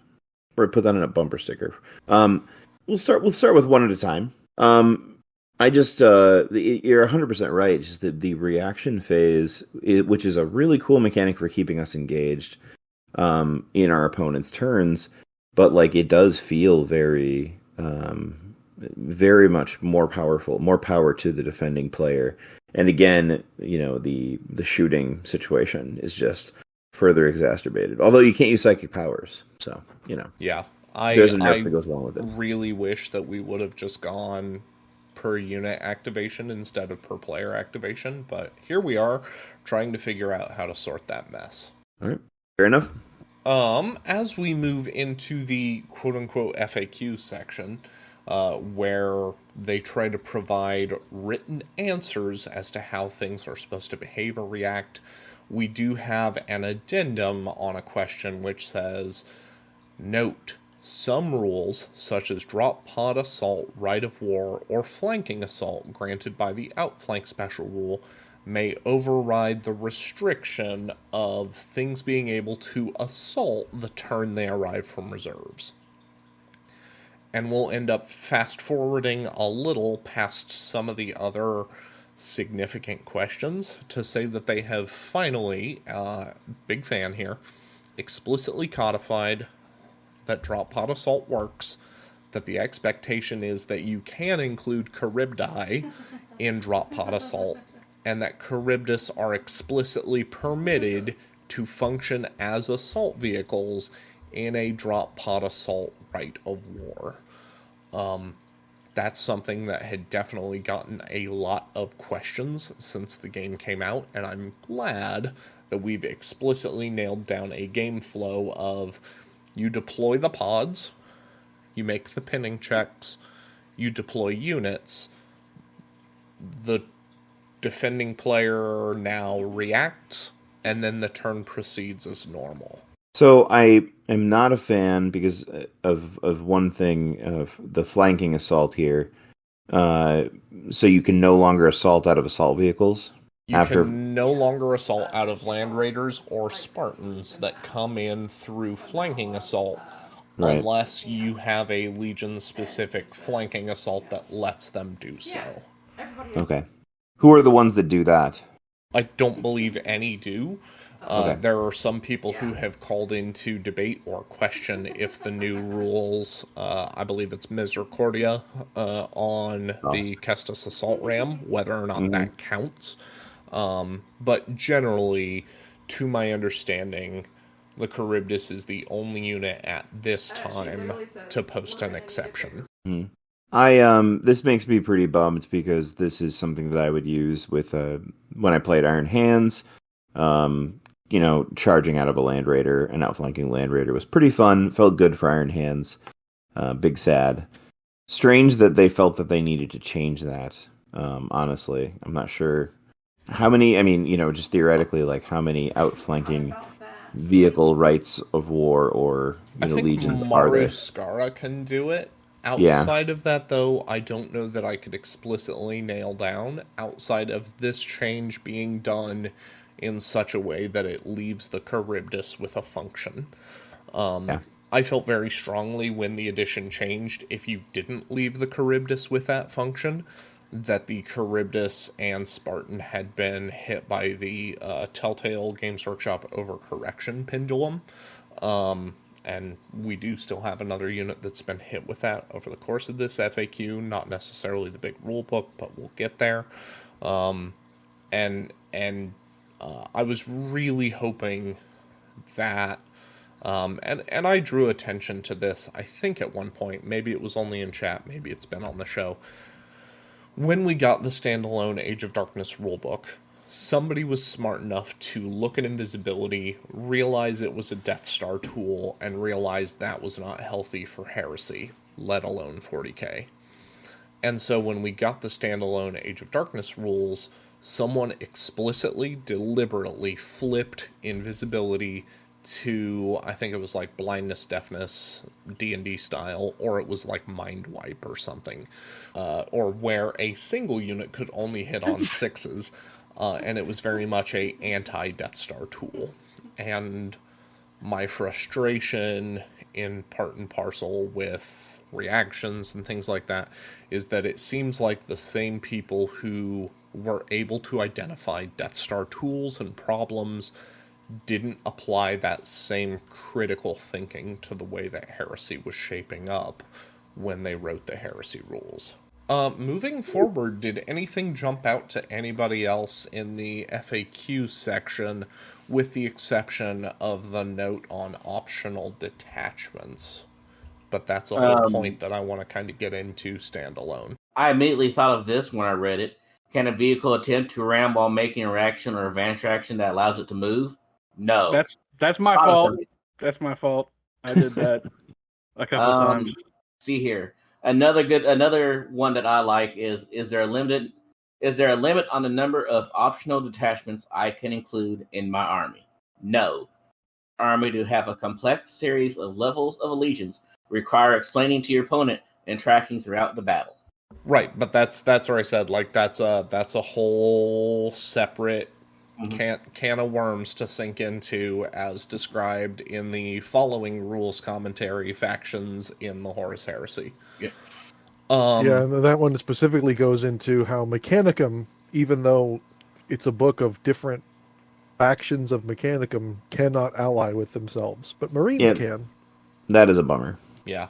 Or put that on a bumper sticker. We'll start with one at a time. I just you're 100% right. It's just the reaction phase, which is a really cool mechanic for keeping us engaged in our opponent's turns, but like it does feel very very much more powerful, more power to the defending player. And again, the shooting situation is just further exacerbated. Although you can't use psychic powers, so Yeah, there's a nerf that goes along with it. really wish that we would have just gone per unit activation instead of per player activation, but here we are trying to figure out how to sort that mess. All right, fair enough. As we move into the quote-unquote FAQ section, where they try to provide written answers as to how things are supposed to behave or react, we do have an addendum on a question which says, note, some rules, such as drop pod assault, right of war, or flanking assault granted by the outflank special rule, may override the restriction of things being able to assault the turn they arrive from reserves. And we'll end up fast-forwarding a little past some of the other significant questions to say that they have finally, big fan here, explicitly codified that drop pod assault works, that the expectation is that you can include Charybdii in drop pod assault, and that Charybdis are explicitly permitted to function as assault vehicles in a drop pod assault right of war. That's something that had definitely gotten a lot of questions since the game came out, and I'm glad that we've explicitly nailed down a game flow of you deploy the pods, you make the pinning checks, you deploy units, the defending player now reacts, and then the turn proceeds as normal. So I am not a fan because of one thing, of the flanking assault here. So you can no longer assault out of assault vehicles. You can no longer assault out of Land Raiders or Spartans that come in through flanking assault, right, unless you have a Legion-specific flanking assault that lets them do so. Okay. Who are the ones that do that? I don't believe any do. Okay. There are some people who have called into debate or question if the new rules, I believe it's Misericordia, on the Kestis Assault Ram, whether or not that counts. But generally, to my understanding, the Charybdis is the only unit at this time to post an exception. This makes me pretty bummed because this is something that I would use with when I played Iron Hands. Charging out of a Land Raider and outflanking Land Raider was pretty fun. Felt good for Iron Hands. Big sad. Strange that they felt that they needed to change that. Honestly, I'm not sure how many. I mean, just theoretically, like how many outflanking vehicle rights of war or legions are there? Skara can do it. Outside of that, though, I don't know that I could explicitly nail down, outside of this change being done in such a way that it leaves the Charybdis with a function. I felt very strongly when the edition changed, if you didn't leave the Charybdis with that function, that the Charybdis and Spartan had been hit by the Telltale Games Workshop overcorrection pendulum. And we do still have another unit that's been hit with that over the course of this FAQ. Not necessarily the big rule book, but we'll get there. I was really hoping that, and I drew attention to this, I think at one point, maybe it was only in chat, maybe it's been on the show. When we got the standalone Age of Darkness rulebook, somebody was smart enough to look at invisibility, realize it was a Death Star tool, and realize that was not healthy for Heresy, let alone 40k. And so when we got the standalone Age of Darkness rules, someone explicitly, deliberately flipped invisibility to, I think it was like blindness, deafness, D&D style, or it was like mind wipe or something, or where a single unit could only hit on 6s. and it was very much a anti-Death Star tool. And my frustration, in part and parcel with reactions and things like that, is that it seems like the same people who were able to identify Death Star tools and problems didn't apply that same critical thinking to the way that Heresy was shaping up when they wrote the Heresy rules. Moving forward, did anything jump out to anybody else in the FAQ section, with the exception of the note on optional detachments? But that's a whole point that I want to kind of get into standalone. I immediately thought of this when I read it. Can a vehicle attempt to ram while making a reaction or advanced reaction that allows it to move? No. That's my fault. That's my fault. I did that a couple times. See here. Another one that I like is there a limit on the number of optional detachments I can include in my army? No. Army to have a complex series of levels of allegiance require explaining to your opponent and tracking throughout the battle. Right, but that's where I said, like, that's a whole separate can of worms to sink into, as described in the following rules commentary, factions in the Horus Heresy. Yeah. And that one specifically goes into how Mechanicum, even though it's a book of different factions of Mechanicum, cannot ally with themselves, but Marines can. That is a bummer. Yeah.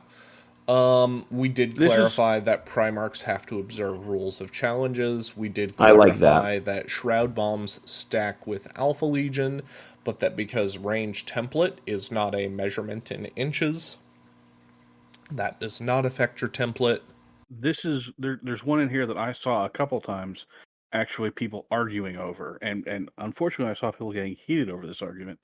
We did clarify that Primarchs have to observe rules of challenges. We did clarify that Shroud Bombs stack with Alpha Legion, but that because range template is not a measurement in inches, that does not affect your template. There's one in here that I saw a couple times, actually, people arguing over, and unfortunately I saw people getting heated over this argument.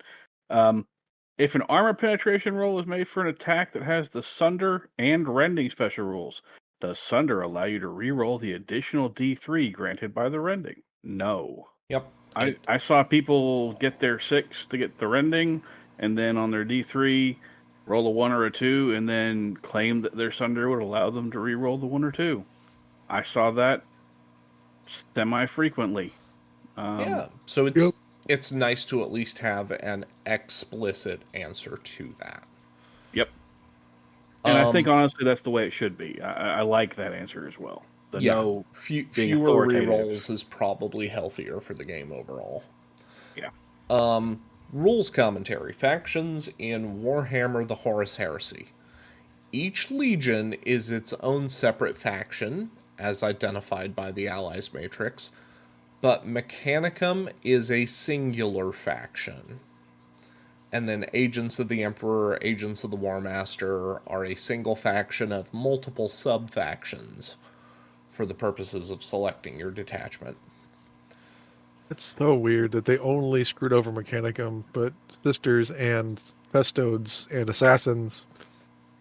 If an armor penetration roll is made for an attack that has the Sunder and Rending special rules, does Sunder allow you to reroll the additional D3 granted by the Rending? No. Yep. I saw people get their 6 to get the Rending, and then on their D3, roll a 1 or a 2, and then claim that their Sunder would allow them to reroll the 1 or 2. I saw that semi-frequently. So it's nice to at least have an explicit answer to that. Yep. And I think, honestly, that's the way it should be. I like that answer as well. Fewer rerolls is probably healthier for the game overall. Yeah. Rules commentary. Factions in Warhammer the Horus Heresy. Each legion is its own separate faction, as identified by the Allies Matrix, but Mechanicum is a singular faction. And then Agents of the Emperor, Agents of the War Master are a single faction of multiple sub-factions for the purposes of selecting your detachment. It's so weird that they only screwed over Mechanicum, but Sisters and Custodes and Assassins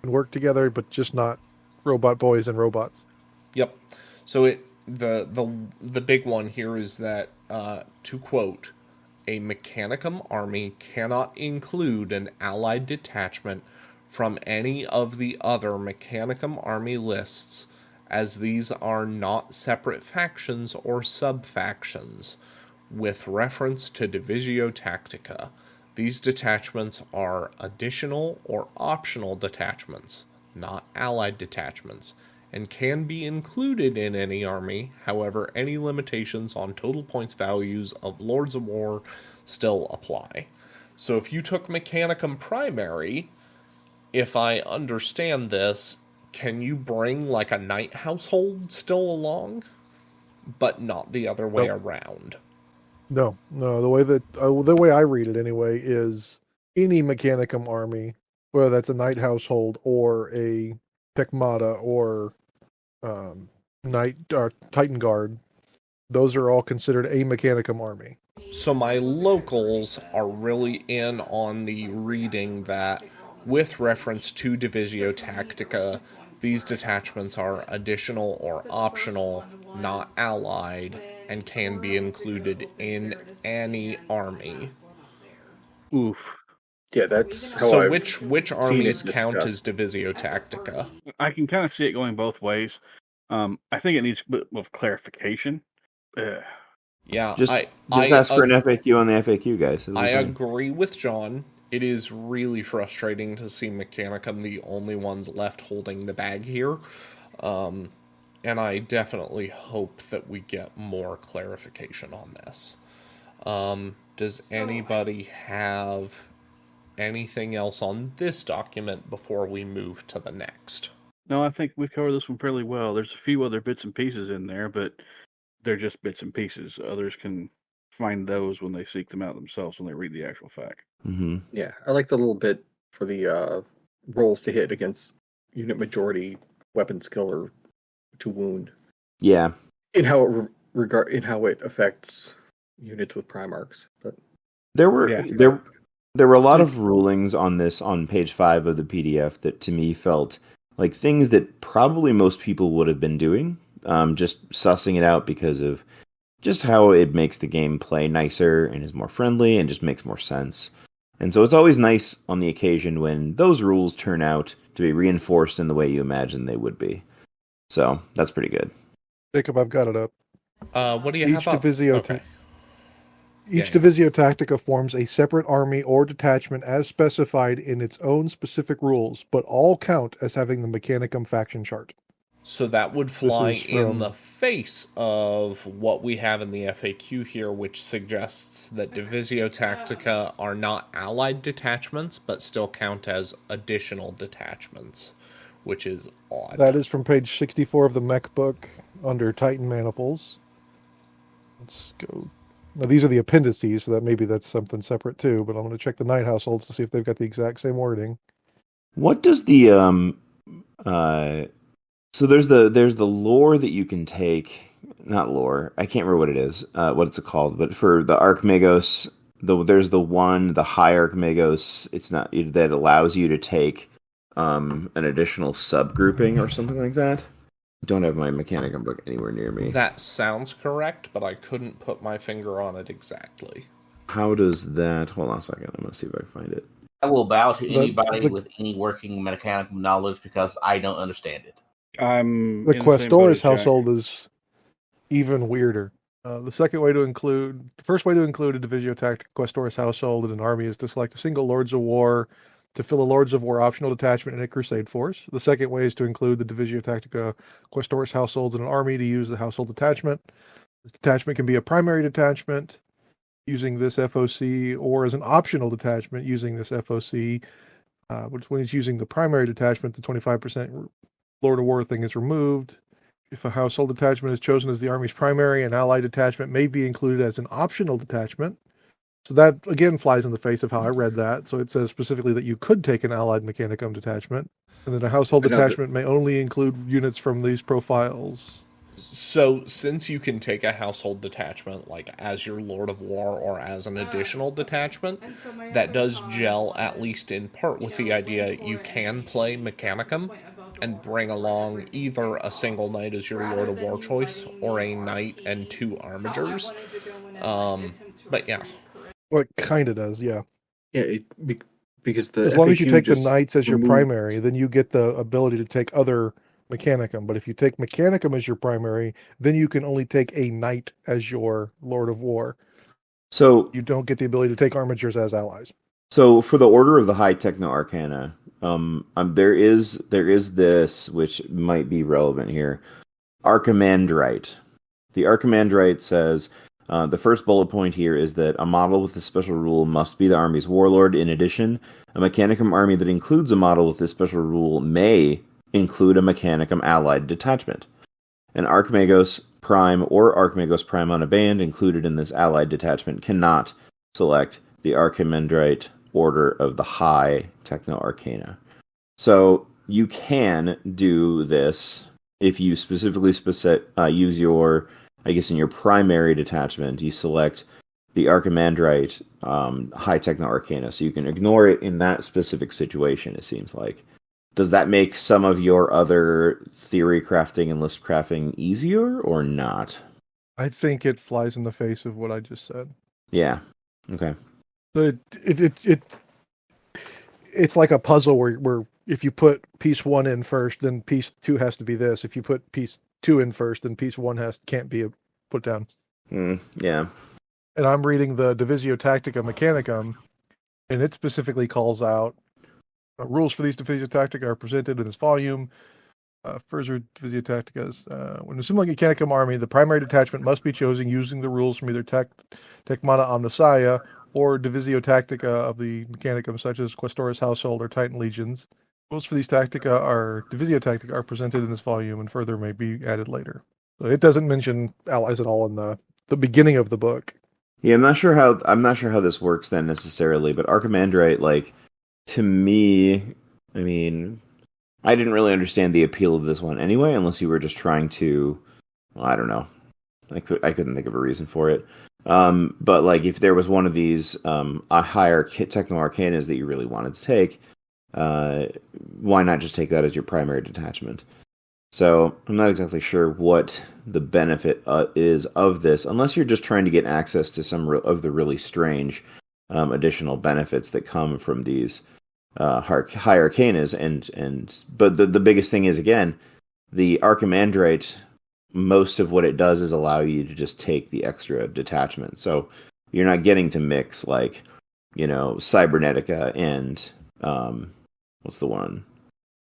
can work together, but just not Robot Boys and Robots. Yep. So the big one here is that, to quote, a Mechanicum army cannot include an allied detachment from any of the other Mechanicum army lists, as these are not separate factions or sub-factions. With reference to Divisio Tactica, these detachments are additional or optional detachments, not allied detachments, and can be included in any army. However, any limitations on total points values of Lords of War still apply. So if you took Mechanicum Primary, if I understand this, can you bring like a Knight household still along, but not the other way around? No. The way I read it anyway is any Mechanicum army, whether that's a Knight household or a Tecmata or Knight or Titan Guard, those are all considered a Mechanicum army. So my locals are really in on the reading that, with reference to Divisio Tactica, these detachments are additional or optional, not allied, and can be included in any army. Oof. Yeah, that's how so which armies count as Divisio Tactica? I can kind of see it going both ways. I think it needs a bit of clarification. Yeah, Just I ask for an FAQ on the FAQ, guys. It'll be I fine. agree with John. It is really frustrating to see Mechanicum the only ones left holding the bag here. And I definitely hope that we get more clarification on this. Does anybody have anything else on this document before we move to the next? No, I think we've covered this one fairly well. There's a few other bits and pieces in there, but they're just bits and pieces. Others can find those when they seek them out themselves when they read the actual fact. Mm-hmm. Yeah, I like the little bit for the rolls to hit against unit majority weapon skill or to wound. Yeah. In how it affects units with Primarchs. But There were Yeah. there were a lot of rulings on this on page 5 of the PDF that to me felt like things that probably most people would have been doing, just sussing it out because of just how it makes the game play nicer and is more friendly and just makes more sense. And so it's always nice on the occasion when those rules turn out to be reinforced in the way you imagine they would be. So that's pretty good. Jacob, I've got it up. What do you Each have up? Divisio Okay. Each Yeah. Divisio Tactica forms a separate army or detachment as specified in its own specific rules, but all count as having the Mechanicum faction chart. So that would fly is in from- the face of what we have in the FAQ here, which suggests that Divisio Tactica are not allied detachments, but still count as additional detachments, which is odd. That is from page 64 of the mech book under Titan Maniples. Let's go. Now, these are the appendices, so that maybe that's something separate too, but I'm going to check the Knight households to see if they've got the exact same wording. What does the so there's the lore that you can take, not lore. I can't remember what it is, what it's called, but for the Archmagos, there's the high Archmagos. It's not that allows you to take an additional subgrouping or something like that. I don't have my Mechanicum book anywhere near me. That sounds correct, but I couldn't put my finger on it exactly. How does that? Hold on a second. I'm gonna see if I can find it. I will bow to The- anybody the- with any working mechanical knowledge because I don't understand it. I'm The in same boat Questoris as Jack. household is even weirder. The first way to include a Divisio Tactica Questoris household in an army is to select a single Lords of War to fill a Lords of War optional detachment in a Crusade force. The second way is to include the Divisio Tactica Questoris households in an army to use the household detachment. This detachment can be a primary detachment using this FOC or as an optional detachment using this FOC, which when it's using the primary detachment, the 25% Lord of War thing is removed. If a household detachment is chosen as the army's primary, an allied detachment may be included as an optional detachment. So that, again, flies in the face of how I read that. So it says specifically that you could take an allied Mechanicum detachment, and that a household I know that- detachment may only include units from these profiles. So, since you can take a household detachment, like as your Lord of War or as an additional detachment, that does gel, at least in part, with the idea you can play Mechanicum and bring along either a single knight as your Lord of War choice or a knight and 2 armigers. But yeah. Well, it kind of does, yeah. Yeah, because the As long as you FAQ take the just knights as your removed- primary, then you get the ability to take other Mechanicum. But if you take Mechanicum as your primary, then you can only take a knight as your Lord of War. So You don't get the ability to take armigers as allies. So for the Order of the High Techno Arcana, there is this which might be relevant here. Archimandrite. The Archimandrite says the first bullet point here is that a model with this special rule must be the army's warlord. In addition, a Mechanicum army that includes a model with this special rule may include a Mechanicum allied detachment. An Archmagos Prime or Archmagos Prime on a band included in this allied detachment cannot select the Archimandrite Order of the High Techno Arcana. So you can do this if you specifically use your, I guess in your primary detachment, you select the Archimandrite High Techno Arcana, so you can ignore it in that specific situation, it seems like. Does that make some of your other theory crafting and list crafting easier or not? I think it flies in the face of what I just said. Yeah. Okay. It's like a puzzle where if you put piece 1 in first, then piece 2 has to be this. If you put piece 2 in first, then piece 1 can't be put down. Yeah. And I'm reading the Divisio Tactica Mechanicum, and it specifically calls out rules for these Divisio Tactica are presented in this volume. Further Divisio Tacticas. When assembling a Mechanicum army, the primary detachment must be chosen using the rules from either Tecmata Omnissiah or Divisio Tactica of the Mechanicum, such as Questoris Household or Titan Legions. Rules for these Divisio Tactica are presented in this volume and further may be added later. So it doesn't mention allies at all in the beginning of the book. Yeah, I'm not sure how this works then necessarily, but Archimandrite, like, to me, I mean, I didn't really understand the appeal of this one anyway, unless you were just trying to, well, I don't know. I couldn't think of a reason for it. But like, if there was one of these a higher techno arcanas that you really wanted to take, why not just take that as your primary detachment? So I'm not exactly sure what the benefit is of this, unless you're just trying to get access to some of the really strange additional benefits that come from these high arcanas. But the biggest thing is, again, the Archimandrite, most of what it does is allow you to just take the extra detachment. So you're not getting to mix, like, Cybernetica and what's the one?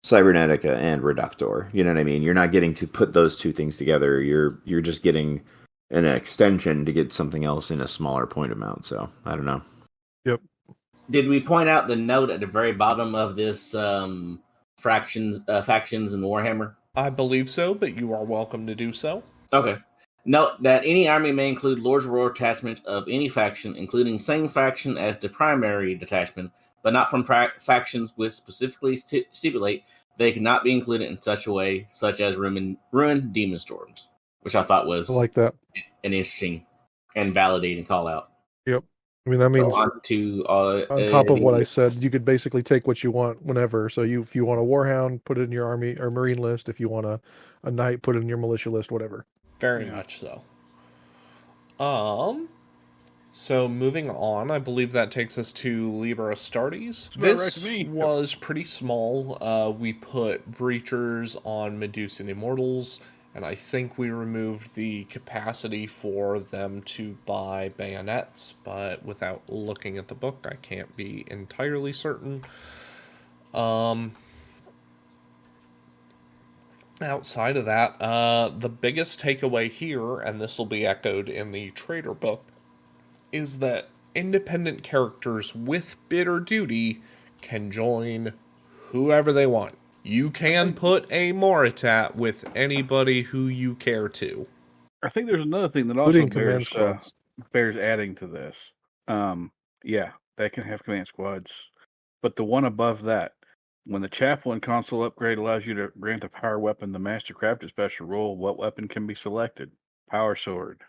Cybernetica and Reductor. You know what I mean? You're not getting to put those two things together. You're just getting an extension to get something else in a smaller point amount. So I don't know. Yep. Did we point out the note at the very bottom of this factions in Warhammer? I believe so, but you are welcome to do so. Okay. Note that any army may include Lords of War detachment of any faction, including same faction as the primary detachment, but not from factions which specifically stipulate they cannot be included in such a way, such as Ruin Demon Storms, which I thought was I like that. an interesting and validating call out. Yep. I mean, that means on top of what I said, you could basically take what you want whenever. So if you want a Warhound, put it in your army or Marine list. If you want a Knight, put it in your militia list, whatever. Very much so. So moving on, I believe that takes us to Liber Astartes. This was pretty small. We put Breachers on Medusan Immortals, and I think we removed the capacity for them to buy bayonets, but without looking at the book, I can't be entirely certain. Outside of that, the biggest takeaway here, and this will be echoed in the Trader book, is that independent characters with bid or duty can join whoever they want. You can put a Moritat with anybody who you care to. I think there's another thing that also bears adding to this. Yeah, they can have command squads. But the one above that, when the Chaplain console upgrade allows you to grant a power weapon the Master Crafted special rule, what weapon can be selected? Power Sword,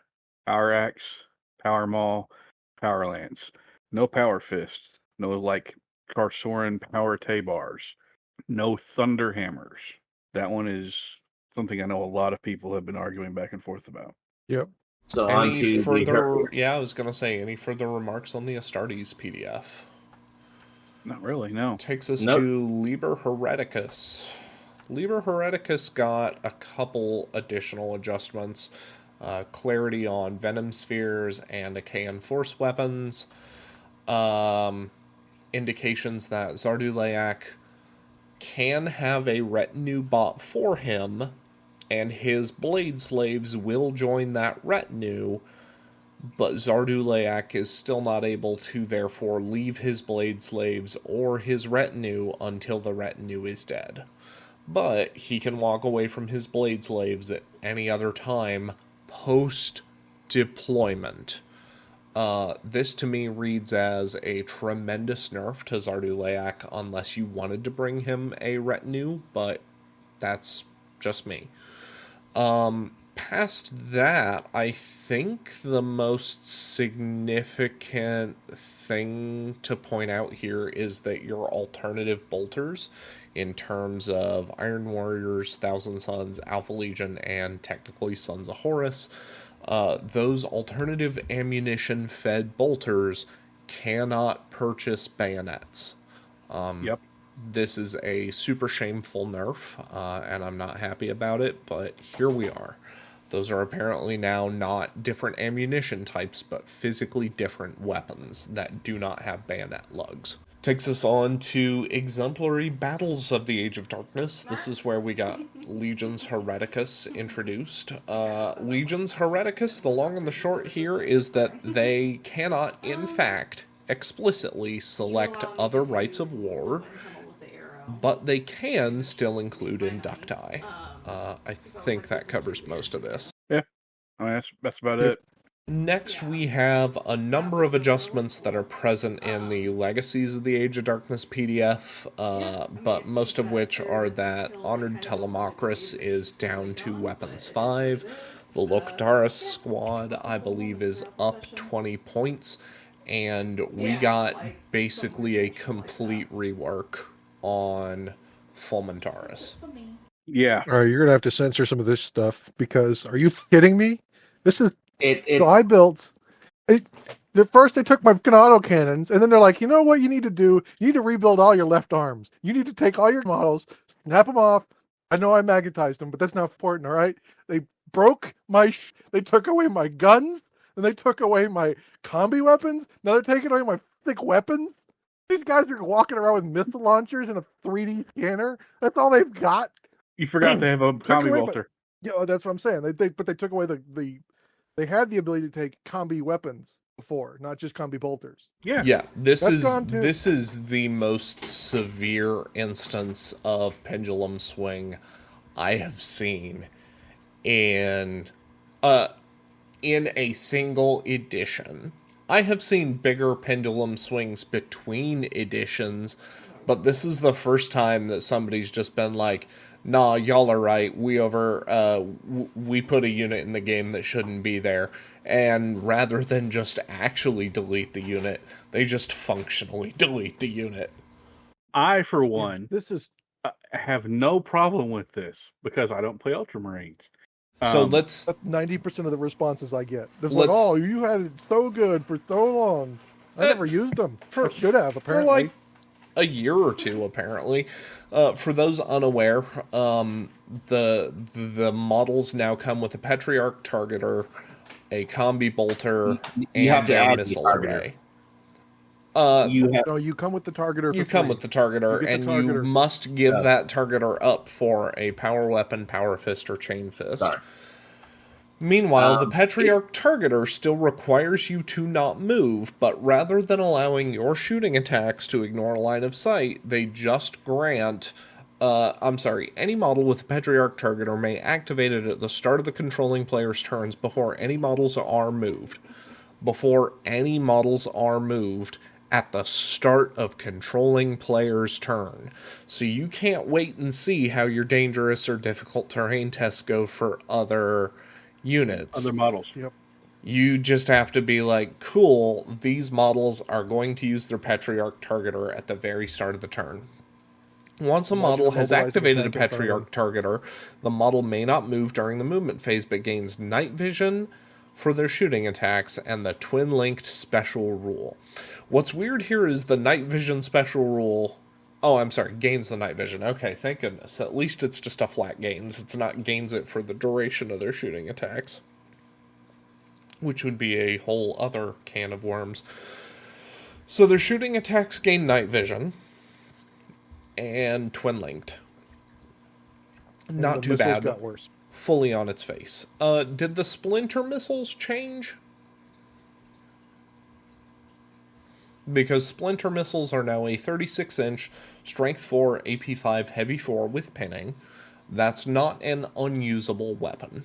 Power Axe, Power Maul, Power Lance. No Power Fist. No, like, Carsoran Power Tabars. No Thunder Hammers. That one is something I know a lot of people have been arguing back and forth about. Yep. So any further I was going to say, any further remarks on the Astartes PDF? Not really, no. Takes us to Liber Hereticus. Liber Hereticus got a couple additional adjustments. Clarity on Venom Spheres and Achaean Force weapons. Indications that Zarduleak can have a retinue bought for him, and his blade slaves will join that retinue, but Zarduleak is still not able to therefore leave his blade slaves or his retinue until the retinue is dead. But he can walk away from his blade slaves at any other time post-deployment. This to me reads as a tremendous nerf to Zarduleak unless you wanted to bring him a retinue, but that's just me. Past that, I think the most significant thing to point out here is that your alternative bolters, in terms of Iron Warriors, Thousand Sons, Alpha Legion, and technically Sons of Horus, those alternative ammunition-fed bolters cannot purchase bayonets. Yep. This is a super shameful nerf, and I'm not happy about it, but here we are. Those are apparently now not different ammunition types, but physically different weapons that do not have bayonet lugs. Takes us on to Exemplary Battles of the Age of Darkness. This is where we got Legions Hereticus introduced. Legions Hereticus, the long and the short here is that they cannot, in fact, explicitly select other rites of war, but they can still include inducti. I think that covers most of this. Yeah, I mean, that's about it. Next, we have a number of adjustments that are present in the Legacies of the Age of Darkness PDF, but most of which are that Honored Telemachus is down to Weapons 5. The Lokdaris squad, I believe, is up 20 points, and we got basically a complete rework on Fulmentaris. Yeah. All right, you're gonna have to censor some of this stuff because are you kidding me? This is so I built. First they took my auto cannons, and then they're like, you know what you need to do? You need to rebuild all your left arms. You need to take all your models, snap them off. I know I magnetized them, but that's not important. All right? They broke they took away my guns, and they took away my combi weapons. Now they're taking away my thick weapons. These guys are walking around with missile launchers and a 3D scanner. That's all they've got. You forgot they have a combi bolter. Yeah, that's what I'm saying. But they took away they had the ability to take combi weapons before, not just combi bolters. Yeah. This is the most severe instance of pendulum swing I have seen in a single edition. I have seen bigger pendulum swings between editions, but this is the first time that somebody's just been like, nah, y'all are right. We put a unit in the game that shouldn't be there. And rather than just actually delete the unit, they just functionally delete the unit. I, for one, have no problem with this because I don't play Ultramarines. So that's 90% of the responses I get. It's like, oh, you had it so good for so long. I never used them. I should have, apparently. For like a year or two, apparently. For those unaware, the models now come with a Patriarch Targeter, a Combi Bolter, and a Missile Array. You come with the Targeter. You come with the Targeter, and you must give that Targeter up for a Power Weapon, Power Fist, or Chain Fist. Sorry. Meanwhile, the Patriarch Targeter still requires you to not move, but rather than allowing your shooting attacks to ignore line of sight, they just grant... any model with a Patriarch Targeter may activate it at the start of the controlling player's turns before any models are moved. Before any models are moved at the start of controlling player's turn. So you can't wait and see how your dangerous or difficult terrain tests go for other units. Other models. Yep. You just have to be like, cool, these models are going to use their Patriarch Targeter at the very start of the turn. Once a model has activated a Patriarch Targeter, the model may not move during the movement phase, but gains night vision for their shooting attacks and the twin-linked special rule. What's weird here is the night vision special rule... gains the night vision. Okay, thank goodness. At least it's just a flat gains. It's not gains it for the duration of their shooting attacks. Which would be a whole other can of worms. So their shooting attacks gain night vision. And twin-linked. Not too bad. Got worse. Fully on its face. Did the splinter missiles change? Because splinter missiles are now a 36-inch, strength 4, AP 5, heavy 4 with pinning. That's not an unusable weapon.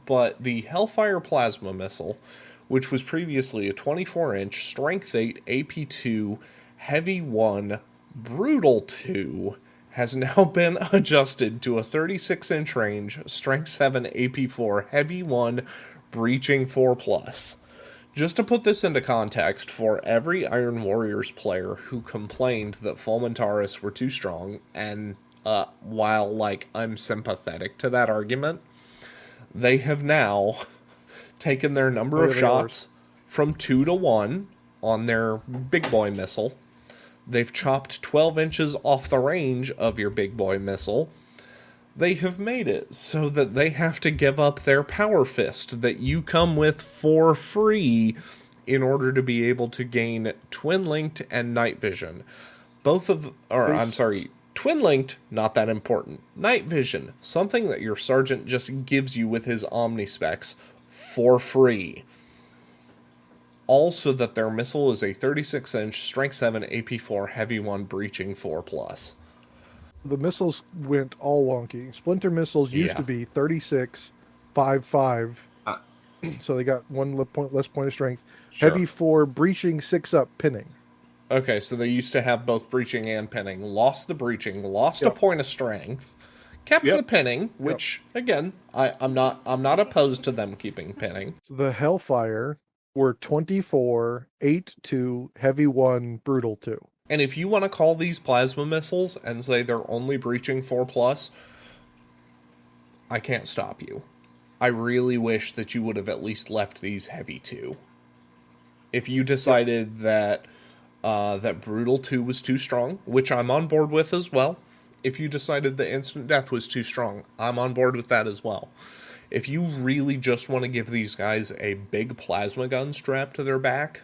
But the Hellfire Plasma Missile, which was previously a 24-inch, strength 8, AP 2, heavy 1, brutal 2, has now been adjusted to a 36-inch range, strength 7, AP 4, heavy 1, breaching 4+. Just to put this into context, for every Iron Warriors player who complained that Fulmentaris were too strong, and while, I'm sympathetic to that argument, they have now taken their number of shots from 2 to 1 on their big boy missile. They've chopped 12 inches off the range of your big boy missile. They have made it so that they have to give up their power fist that you come with for free in order to be able to gain twin linked and night vision. Twin linked, not that important. Night vision, something that your sergeant just gives you with his omnispecs for free. Also that their missile is a 36-inch, strength 7, AP4, heavy 1, breaching 4+. The missiles went all wonky. Splinter missiles used to be 36, 5.5, so they got one less point of strength. Sure. Heavy 4, breaching 6 up, pinning. Okay, so they used to have both breaching and pinning. Lost the breaching, lost a point of strength, kept the pinning, which again, I'm not opposed to them keeping pinning. So the Hellfire were 24, 8-2, heavy 1, brutal 2. And if you want to call these plasma missiles and say they're only breaching 4+, I can't stop you. I really wish that you would have at least left these heavy 2. If you decided that brutal 2 was too strong, which I'm on board with as well. If you decided that instant death was too strong, I'm on board with that as well. If you really just want to give these guys a big plasma gun strapped to their back,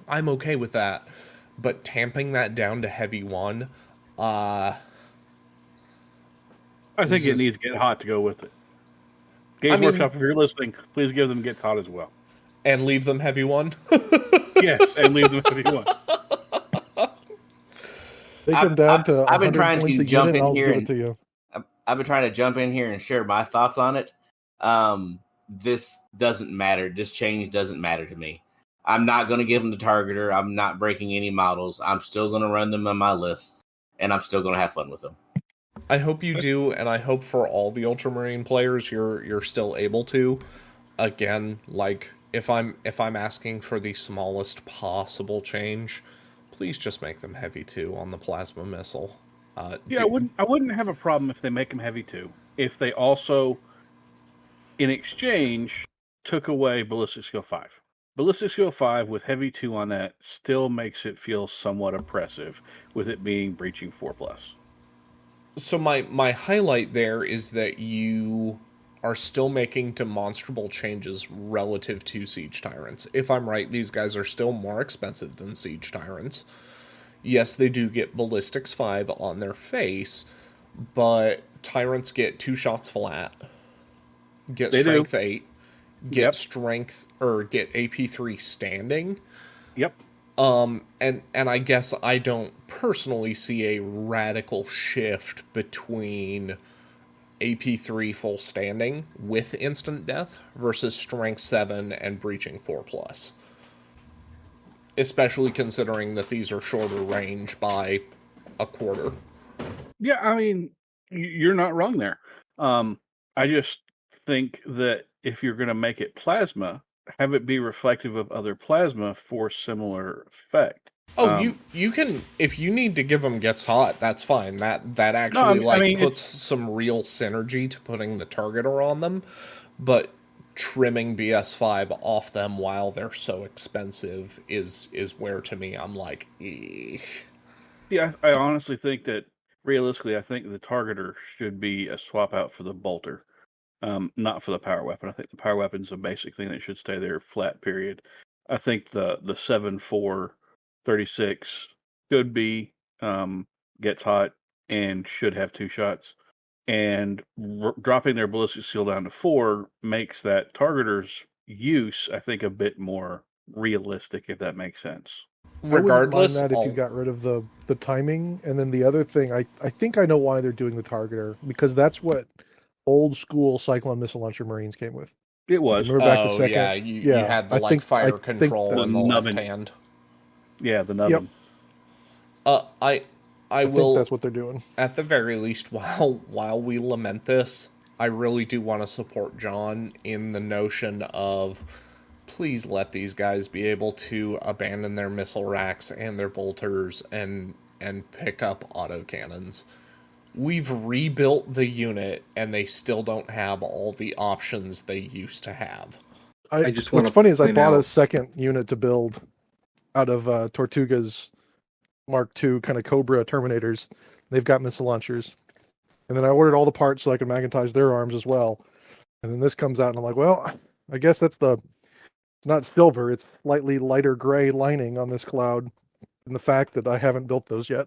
I'm okay with that. But tamping that down to heavy 1, I think it needs Get Hot to go with it. Games Workshop, if you're listening, please give them Get Hot as well. And leave them heavy 1? Yes, and leave them heavy 1. They come down to I've been trying points to a jump unit, in I'll here give and it to you. I've been trying to jump in here and share my thoughts on it. This doesn't matter. This change doesn't matter to me. I'm not going to give them the targeter. I'm not breaking any models. I'm still going to run them on my lists, and I'm still going to have fun with them. I hope you do, and I hope for all the Ultramarine players you're still able to. Again, like if I'm asking for the smallest possible change, please just make them heavy 2 on the plasma missile. I wouldn't have a problem if they make them heavy 2. If they also, in exchange, took away ballistic skill 5. Ballistic skill 5 with heavy 2 on that still makes it feel somewhat oppressive, with it being breaching 4+. So my highlight there is that you are still making demonstrable changes relative to Siege Tyrants. If I'm right, these guys are still more expensive than Siege Tyrants. Yes, they do get Ballistics 5 on their face, but Tyrants get 2 shots flat, get Strength 8, get Strength, or get AP3 standing. Yep. And I guess I don't personally see a radical shift between AP3 full standing with instant death versus Strength 7 and breaching 4+. Especially considering that these are shorter range by a quarter. Yeah, I mean, you're not wrong there. I just think that if you're going to make it plasma, have it be reflective of other plasma for similar effect. You can, if you need to give them Gets Hot, that's fine. That actually puts some real synergy to putting the targeter on them, but trimming BS5 off them while they're so expensive is where, to me, I'm like, eek. Yeah, I honestly think that, realistically, I think the targeter should be a swap out for the bolter, not for the power weapon. I think the power weapon's a basic thing that should stay there flat, period. I think the 7.4 36 should be Gets Hot and should have 2 shots. And dropping their ballistic skill down to 4 makes that targeter's use, I think, a bit more realistic, if that makes sense. Regardless, I wouldn't mind that if you got rid of the timing. And then the other thing, I think I know why they're doing the targeter, because that's what old school Cyclone missile launcher Marines came with. It was. Remember back to second? You had the fire control in the left hand. Yeah, the nubbin. Yep. I will. Think that's what they're doing. At the very least, while we lament this, I really do want to support John in the notion of, please let these guys be able to abandon their missile racks and their bolters and pick up autocannons. We've rebuilt the unit, and they still don't have all the options they used to have. What's funny is I bought a second unit to build out of Tortuga's Mark II kind of Cobra Terminators. They've got missile launchers. And then I ordered all the parts so I could magnetize their arms as well. And then this comes out, and I'm like, well, I guess it's not silver, it's slightly lighter gray lining on this cloud. And the fact that I haven't built those yet.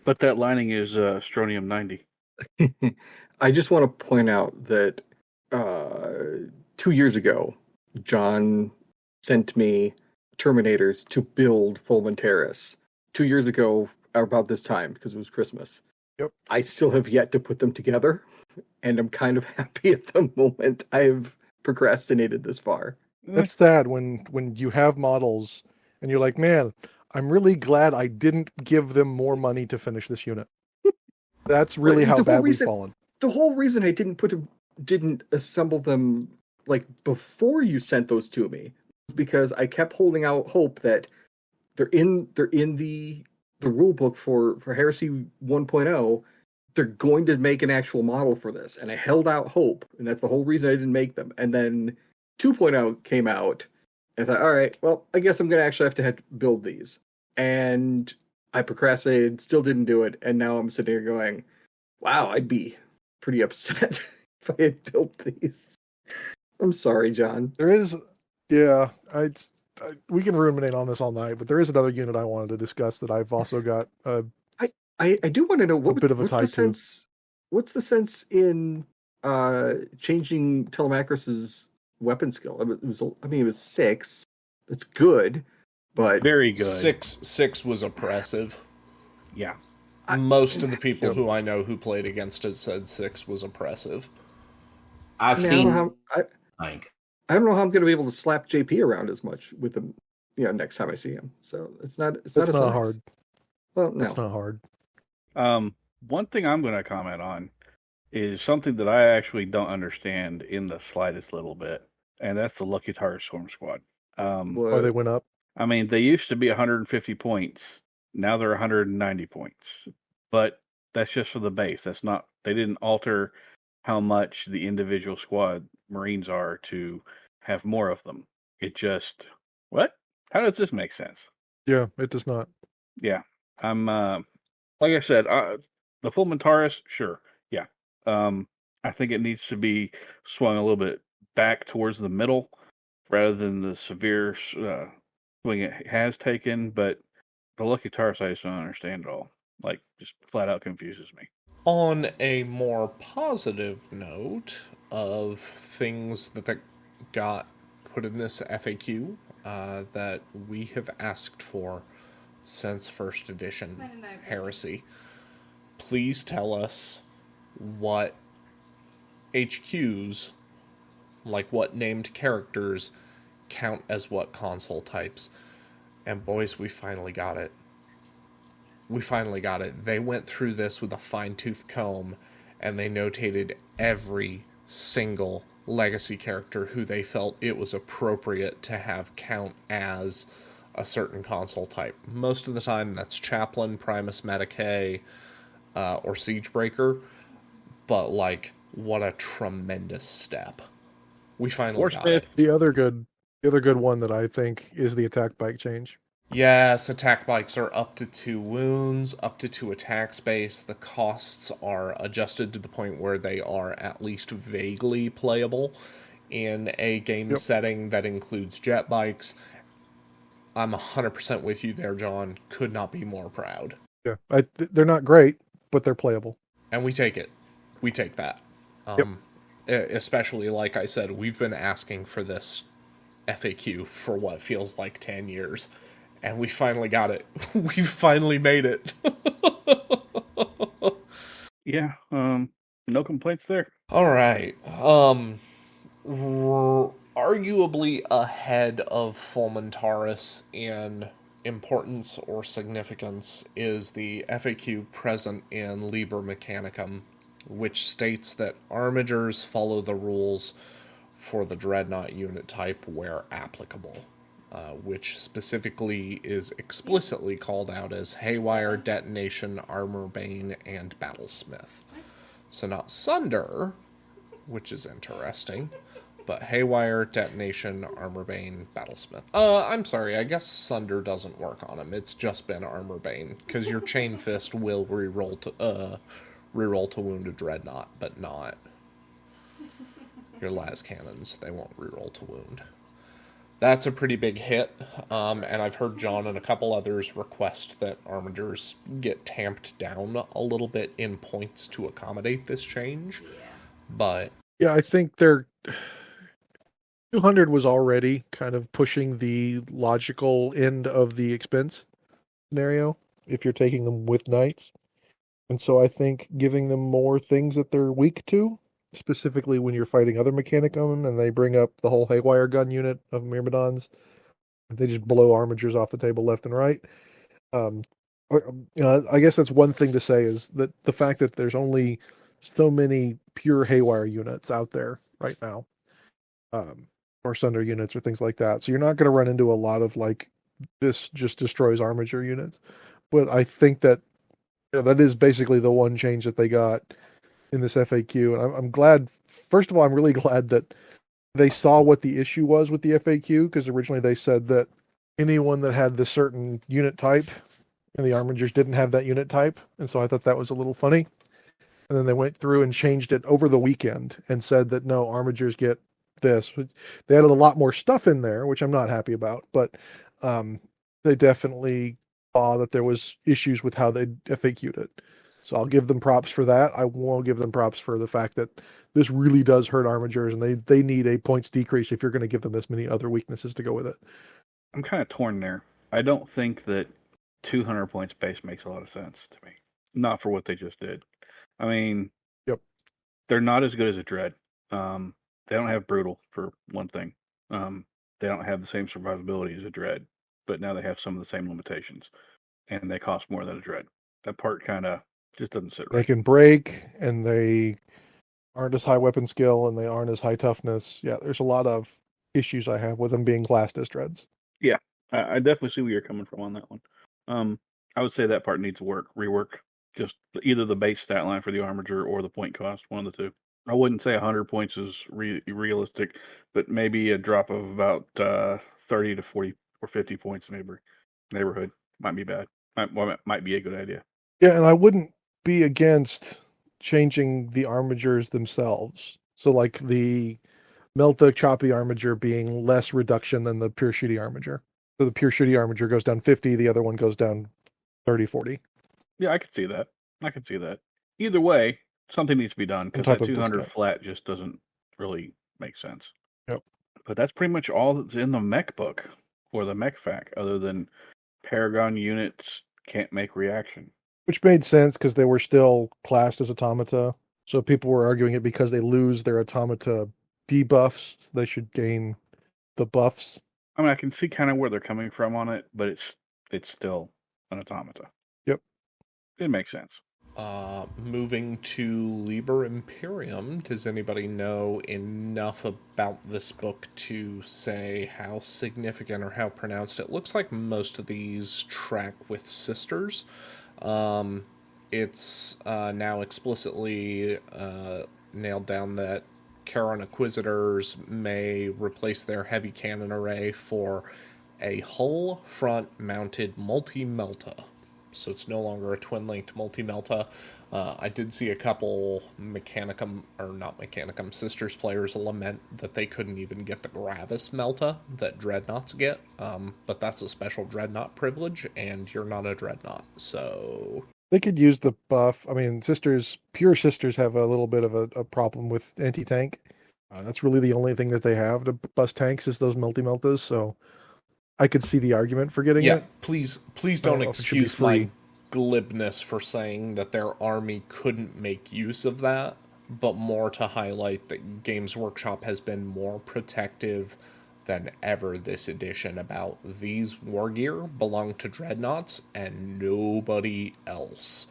But that lining is strontium 90. I just want to point out that 2 years ago, John sent me Terminators to build Fulman Terrace. 2 years ago, about this time, because it was Christmas. Yep. I still have yet to put them together, and I'm kind of happy at the moment. I've procrastinated this far. That's sad when you have models and you're like, man, I'm really glad I didn't give them more money to finish this unit. That's really how bad we've fallen. The whole reason I didn't assemble them like before you sent those to me was because I kept holding out hope that they're in the rule book for Heresy 1.0. They're going to make an actual model for this, and I held out hope, and that's the whole reason I didn't make them. And then 2.0 came out, and I thought, all right, well, I guess I'm going to actually have to build these. And I procrastinated, still didn't do it, and now I'm sitting here going, wow, I'd be pretty upset if I had built these. I'm sorry, John. There is, yeah, we can ruminate on this all night, but there is another unit I wanted to discuss that I've also got. I do want to know what's the sense. What's the sense in changing Telemachus's weapon skill? It was 6. It's good, but very good. 6 was oppressive. Yeah. Most of the people who I know who played against it said 6 was oppressive. I don't know how I'm going to be able to slap JP around as much with him, next time I see him. So it's not hard. Well, no. It's not hard. One thing I'm going to comment on is something that I actually don't understand in the slightest little bit, and that's the Lucky Tar Storm Squad. Why they went up? I mean, they used to be 150 points. Now they're 190 points. But that's just for the base. They didn't alter how much the individual squad Marines are to have more of them. It just, what? How does this make sense? Yeah, it does not. Yeah. I'm, like I said, the full Mentaurus, sure. Yeah. I think it needs to be swung a little bit back towards the middle rather than the severe swing it has taken. But the Lucky Taurus, I just don't understand at all. Like, just flat out confuses me. On a more positive note of things that got put in this FAQ that we have asked for since first edition Heresy, please tell us what HQs, like what named characters, count as what console types. And boys, we finally got it. They went through this with a fine-tooth comb, and they notated every single legacy character who they felt it was appropriate to have count as a certain console type. Most of the time, that's Chaplain, Primus Medicae, or Siegebreaker. But, what a tremendous step. We finally got it. The other good one that I think is the attack bike change. Yes, attack bikes are up to 2 wounds, up to 2 attack space. The costs are adjusted to the point where they are at least vaguely playable in a game setting that includes jet bikes. I'm 100% with you there, John. Could not be more proud. Yeah, they're not great, but they're playable. And we take it. We take that. Especially, like I said, we've been asking for this FAQ for what feels like 10 years. And we finally got it. We finally made it. Yeah, no complaints there. All right. Arguably ahead of Fulmentaurus in importance or significance is the FAQ present in Liber Mechanicum, which states that armigers follow the rules for the Dreadnought unit type where applicable. Which specifically is explicitly called out as Haywire, Detonation, Armorbane, and Battlesmith. So not Sunder, which is interesting, but Haywire, Detonation, Armorbane, Battlesmith. I'm sorry, I guess Sunder doesn't work on him. It's just been Armorbane, because your Chain Fist will reroll to wound a dreadnought, but not your las cannons. They won't reroll to wound. That's a pretty big hit, and I've heard John and a couple others request that armigers get tamped down a little bit in points to accommodate this change. But yeah, I think they're 200 was already kind of pushing the logical end of the expense scenario if you're taking them with knights. And so I think giving them more things that they're weak to, specifically when you're fighting other Mechanicum and they bring up the whole Haywire gun unit of Myrmidons, they just blow armigers off the table left and right. I guess that's one thing to say is that the fact that there's only so many pure Haywire units out there right now, or Sunder units or things like that. So you're not going to run into a lot of like this just destroys armiger units. But I think that that is basically the one change that they got in this FAQ. And I'm glad, first of all, I'm really glad that they saw what the issue was with the FAQ, because originally they said that anyone that had this certain unit type and the armigers didn't have that unit type. And so I thought that was a little funny. And then they went through and changed it over the weekend and said that no, armigers get this. They added a lot more stuff in there, which I'm not happy about, but they definitely saw that there was issues with how they FAQ'd it. So I'll give them props for that. I won't give them props for the fact that this really does hurt armigers, and they need a points decrease if you're going to give them this many other weaknesses to go with it. I'm kind of torn there. I don't think that 200 points base makes a lot of sense to me. Not for what they just did. I mean, yep, they're not as good as a Dread. They don't have Brutal, for one thing. They don't have the same survivability as a Dread, but now they have some of the same limitations, and they cost more than a Dread. That part kind of just doesn't sit right. They can break, and they aren't as high weapon skill, and they aren't as high toughness. Yeah, there's a lot of issues I have with them being classed as Dreads. Yeah, I definitely see where you're coming from on that one. I would say that part needs rework. Just either the base stat line for the armiger or the point cost, one of the two. I wouldn't say 100 points is realistic, but maybe a drop of about 30 to 40 or 50 points neighborhood might be bad. Might be a good idea. Yeah, and I wouldn't be against changing the armigers themselves. So like the Melta Choppy armiger being less reduction than the Pure Shooty armiger. So the Pure Shooty armiger goes down 50, the other one goes down 30, 40. Yeah, I could see that. Either way, something needs to be done, because that 200 flat just doesn't really make sense. Yep. But that's pretty much all that's in the mech book, or the mech FAQ, other than Paragon units can't make reaction. Which made sense, because they were still classed as automata. So people were arguing it because they lose their automata debuffs, they should gain the buffs. I mean, I can see kind of where they're coming from on it, but it's still an automata. Yep. It makes sense. Moving to Liber Imperium, does anybody know enough about this book to say how significant or how pronounced it looks like most of these track with sisters? It's now explicitly nailed down that Charon Inquisitors may replace their heavy cannon array for a hull front mounted multi-melta. So it's no longer a twin-linked multi-melta. I did see a couple Sisters players lament that they couldn't even get the Gravis melta that Dreadnoughts get. But that's a special Dreadnought privilege, and you're not a Dreadnought, so... They could use the buff. I mean, pure sisters have a little bit of a problem with anti-tank. That's really the only thing that they have to bust tanks is those multi-meltas, so... I could see the argument for getting it. Please don't excuse my glibness for saying that their army couldn't make use of that, but more to highlight that Games Workshop has been more protective than ever this edition about these war gear belong to Dreadnoughts and nobody else.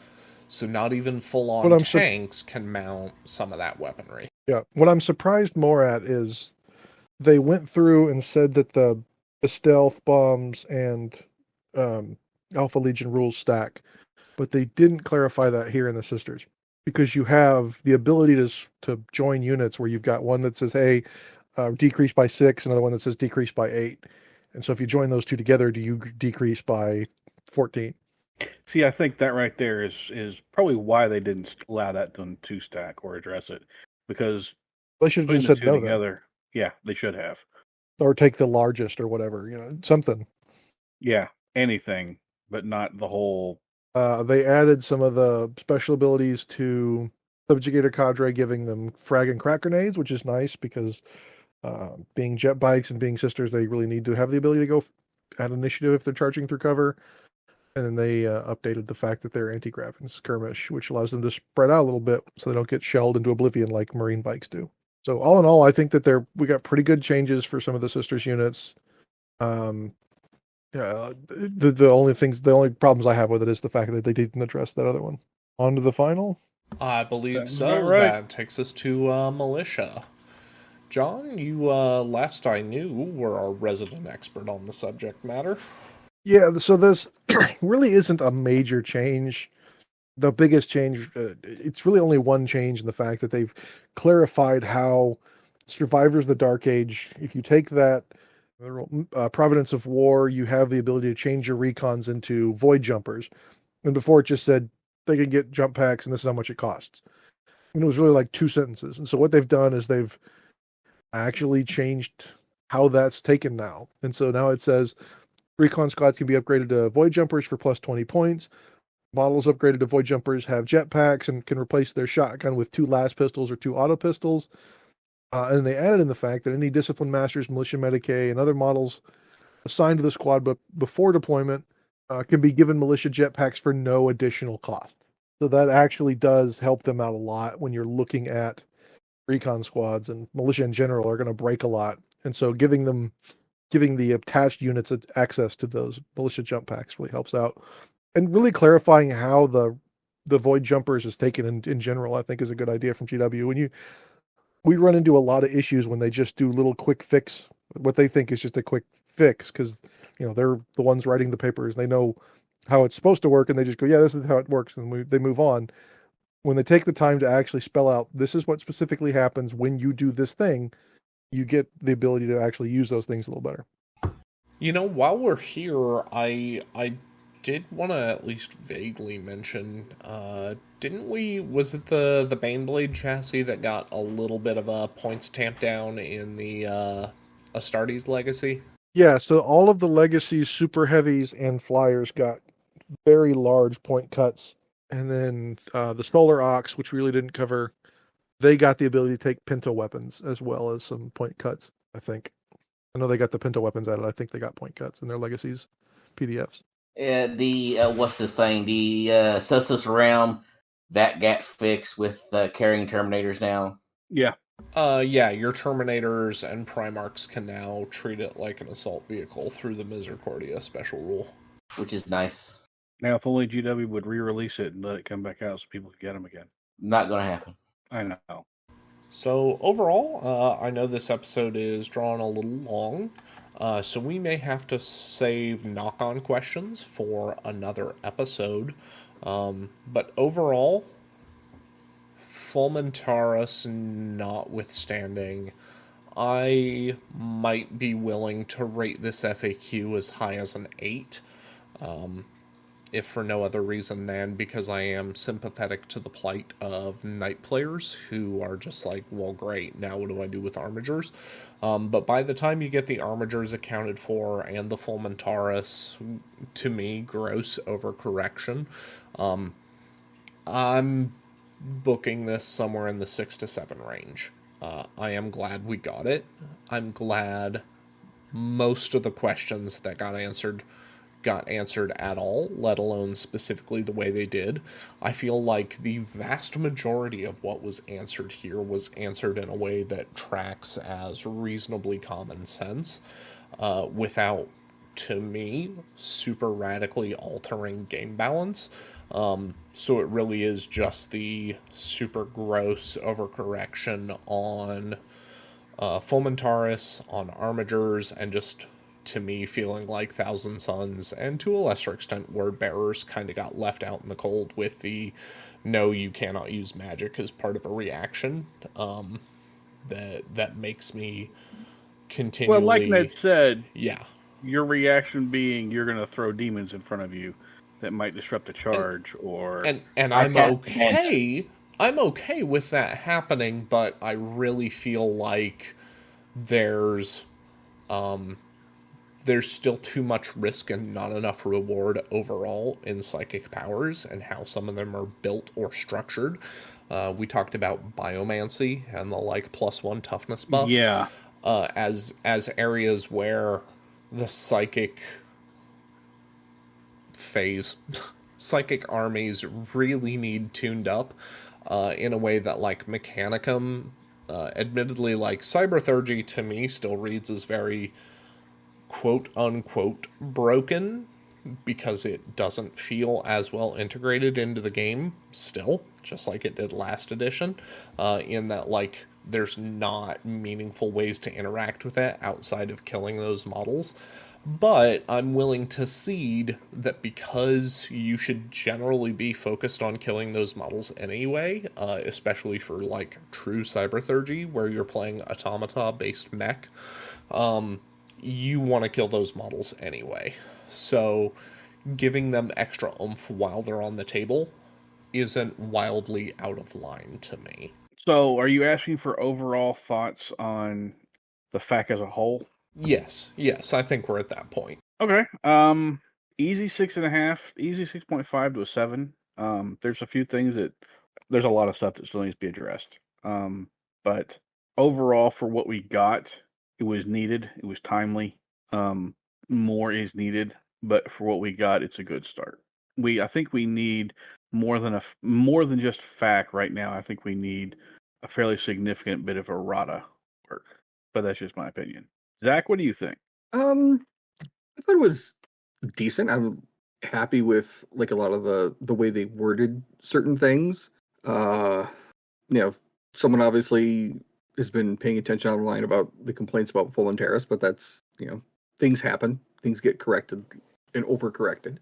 So not even full-on tanks can mount some of that weaponry. Yeah, what I'm surprised more at is they went through and said that the stealth bombs and Alpha Legion rules stack, but they didn't clarify that here in the Sisters, because you have the ability to join units where you've got one that says, hey, decrease by 6, another one that says decrease by 8. And so if you join those two together, do you decrease by 14? See, I think that right there is probably why they didn't allow that to 2-stack or address it, because They should have putting just the said two no then, together, yeah, they should have. or take the largest or whatever, something. Yeah, anything, but not the whole. They added some of the special abilities to Subjugator Cadre, giving them frag and crack grenades, which is nice because being jet bikes and being sisters, they really need to have the ability to go at initiative if they're charging through cover. And then they updated the fact that they're anti-grav and skirmish, which allows them to spread out a little bit so they don't get shelled into oblivion like Marine bikes do. So all in all, I think that we got pretty good changes for some of the sisters units. Yeah, the only problems I have with it is the fact that they didn't address that other one. On to the final. I believe Sounds so. about right. That takes us to militia. John, you last I knew were our resident expert on the subject matter. Yeah, so this really isn't a major change. The biggest change, it's really only one change in the fact that they've clarified how Survivors of the Dark Age, if you take that Providence of War, you have the ability to change your recons into void jumpers. And before it just said they can get jump packs and this is how much it costs. And it was really like 2 sentences. And so what they've done is they've actually changed how that's taken now. And so now it says recon squads can be upgraded to void jumpers for plus 20 points. Models upgraded to void jumpers have jetpacks and can replace their shotgun with 2 las pistols or 2 auto pistols. And they added in the fact that any discipline masters, militia medicae, and other models assigned to the squad but before deployment can be given militia jetpacks for no additional cost. So that actually does help them out a lot when you're looking at recon squads, and militia in general are going to break a lot. And so giving the attached units access to those militia jump packs really helps out. And really clarifying how the void jumpers is taken in general, I think is a good idea from GW. We run into a lot of issues when they just do little quick fix, what they think is just a quick fix, because they're the ones writing the papers. They know how it's supposed to work, and they just go, yeah, this is how it works, and they move on. When they take the time to actually spell out, this is what specifically happens when you do this thing, you get the ability to actually use those things a little better. While we're here, I did want to at least vaguely mention, was it the Baneblade chassis that got a little bit of a points tamp down in the Astartes Legacy? Yeah, so all of the Legacies, Super Heavies, and Flyers got very large point cuts. And then the Solar Ox, which we really didn't cover, they got the ability to take Pinto weapons as well as some point cuts, I think. I know they got the Pinto weapons added. I think they got point cuts in their Legacies PDFs. What's this thing? The Sussus Realm, that got fixed with carrying Terminators now. Yeah. Yeah, your Terminators and Primarchs can now treat it like an assault vehicle through the Misericordia special rule. Which is nice. Now, if only GW would re-release it and let it come back out so people could get them again. Not going to happen. I know. So overall, I know this episode is drawn a little long, so we may have to save knock-on questions for another episode. But overall, Fulmentaris notwithstanding, I might be willing to rate this FAQ as high as an 8. If for no other reason than because I am sympathetic to the plight of knight players who are just like, well, great, now what do I do with armigers? But by the time you get the armigers accounted for and the Fulmentaris, to me, gross overcorrection, I'm booking this somewhere in the 6 to 7 range. I am glad we got it. I'm glad most of the questions that got answered at all, let alone specifically the way they did. I feel like the vast majority of what was answered here was answered in a way that tracks as reasonably common sense, without, to me, super radically altering game balance. So it really is just the super gross overcorrection on Fulmentaris, on armigers, and just, to me, feeling like Thousand Suns, and to a lesser extent Word Bearers, kind of got left out in the cold with the no, you cannot use magic as part of a reaction. That makes me continually... Well, like Ned said, yeah, your reaction being you're going to throw demons in front of you. that might disrupt a charge, or And I I'm can't okay. I'm okay with that happening, but I really feel like there's still too much risk and not enough reward overall in psychic powers and how some of them are built or structured. We talked about biomancy and the like +1 toughness buff yeah, as areas where the psychic phase, psychic armies really need tuned up in a way that like Mechanicum, admittedly, like Cyberthurgy to me still reads as very quote unquote broken because it doesn't feel as well integrated into the game still, just like it did last edition, in that like there's not meaningful ways to interact with it outside of killing those models. But I'm willing to cede that because you should generally be focused on killing those models anyway, especially for like true Cyberthurgy where you're playing automata based mech, you want to kill those models anyway. So giving them extra oomph while they're on the table isn't wildly out of line to me. So, are you asking for overall thoughts on the FAQ as a whole? Yes, I think we're at that point. Okay. Easy 6.5, easy 6.5 to a 7. There's a few things there's a lot of stuff that still needs to be addressed. But overall, for what we got, it was needed. It was timely. More is needed, but for what we got, it's a good start. I think we need more than just FAQ right now. I think we need a fairly significant bit of errata work, but that's just my opinion. Zach, what do you think? I thought it was decent. I'm happy with like a lot of the way they worded certain things. Someone obviously has been paying attention online about the complaints about Full and Terrace, but that's things happen, things get corrected and overcorrected.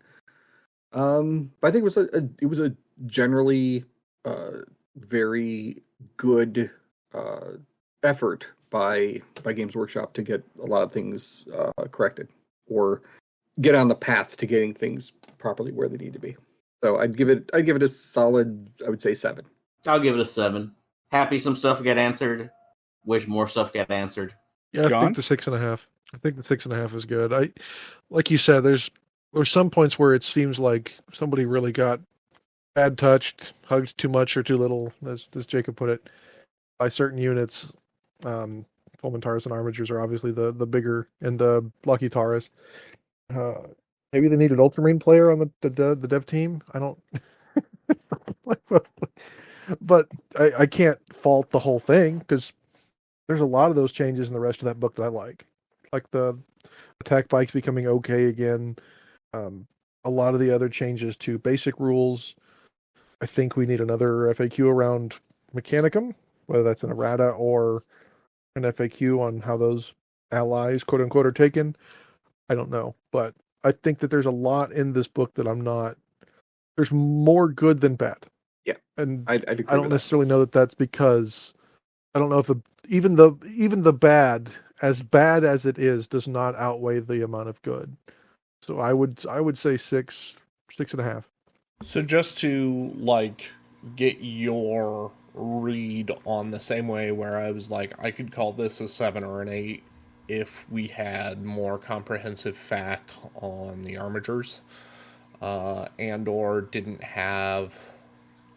But I think it was a generally very good effort by Games Workshop to get a lot of things corrected or get on the path to getting things properly where they need to be. So I'd give it a solid, I would say 7. I'll give it a 7. Happy some stuff got answered. Wish more stuff got answered. Yeah, John? I think the 6.5. I think the 6.5 is good. Like you said, there's some points where it seems like somebody really got bad touched, hugged too much or too little, as Jacob put it, by certain units. Fulmintaris and Armigers are obviously the bigger, and the Lucky Taurus. Maybe they need an Ultramarine player on the dev team. I don't. But I can't fault the whole thing because there's a lot of those changes in the rest of that book that I like the attack bikes becoming okay again. A lot of the other changes to basic rules. I think we need another FAQ around Mechanicum, whether that's an errata or an FAQ on how those allies, quote unquote, are taken. I don't know, but I think that there's a lot in this book that there's more good than bad. Yeah, and I don't necessarily know that that's because I don't know if even the bad as it is does not outweigh the amount of good. So I would say 6.5. So just to like get your read on the same way where I was like, I could call this a 7 or an 8 if we had more comprehensive FAQ on the Armigers, and or didn't have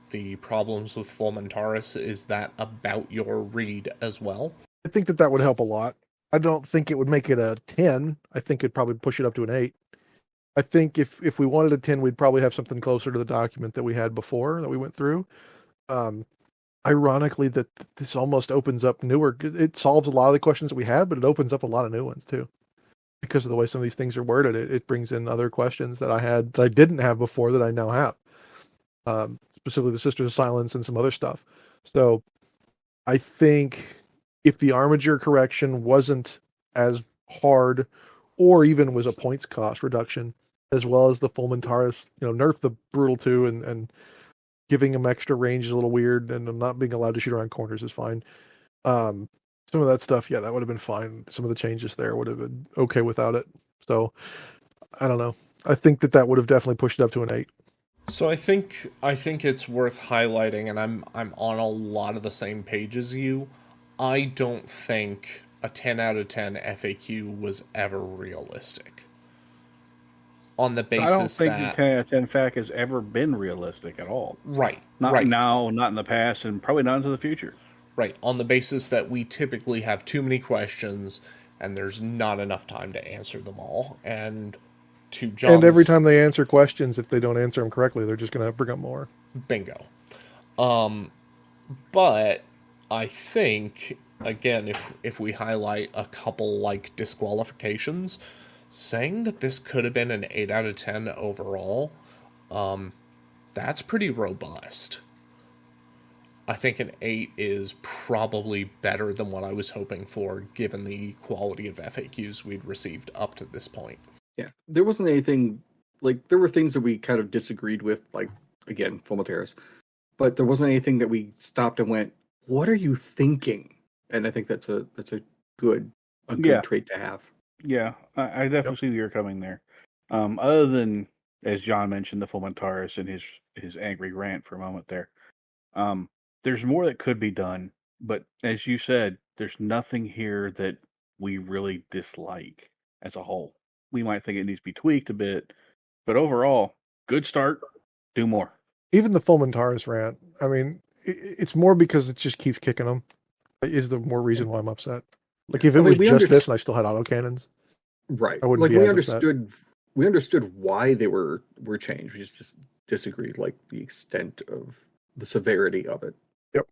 the problems with Fulmintaris. Is that about your read as well? I think that would help a lot. I don't think it would make it a 10. I think it'd probably push it up to an 8. I think if we wanted a 10, we'd probably have something closer to the document that we had before that we went through. Ironically, that this almost opens up newer. It solves a lot of the questions that we had, but it opens up a lot of new ones too, because of the way some of these things are worded. It brings in other questions that I didn't have before that I now have. Specifically, the Sisters of Silence and some other stuff. So, I think if the Armiger correction wasn't as hard, or even was a points cost reduction, as well as the Fulmintaris, nerf the Brutal 2 and giving him extra range is a little weird, and not being allowed to shoot around corners is fine. Some of that stuff, yeah, that would have been fine. Some of the changes there would have been okay without it. So, I don't know. I think that would have definitely pushed it up to an 8. So I think it's worth highlighting, and I'm on a lot of the same page as you. I don't think a 10 out of 10 FAQ was ever realistic. On the basis I don't think that... the 10 out of 10 FAQ has ever been realistic at all. Right. Not right. now, not in the past, and probably not into the future. Right. On the basis that we typically have too many questions, and there's not enough time to answer them all. And to John's... And every time they answer questions, if they don't answer them correctly, they're just going to bring up more. Bingo. But I think, again, if we highlight a couple, like, disqualifications, saying that this could have been an 8 out of 10 overall, that's pretty robust. I think an 8 is probably better than what I was hoping for, given the quality of FAQs we'd received up to this point. Yeah, there wasn't anything, like, there were things that we kind of disagreed with, like, again, Full Metal Terrace, but there wasn't anything that we stopped and went, what are you thinking? And I think that's a good trait to have. Yeah, I definitely see where you're coming there. Other than, as John mentioned, the Full Metal Terrace and his angry rant for a moment there. There's more that could be done, but as you said, there's nothing here that we really dislike as a whole. We might think it needs to be tweaked a bit, but overall, good start. Do more. Even the Full Metal Terrace rant, I mean, it's more because it just keeps kicking them. Is the more reason why I'm upset. Like, if it was just this and I still had autocannons, right? I wouldn't like, be we as understood. upset. We understood why they were changed. We just disagreed, like, the extent of the severity of it. Yep.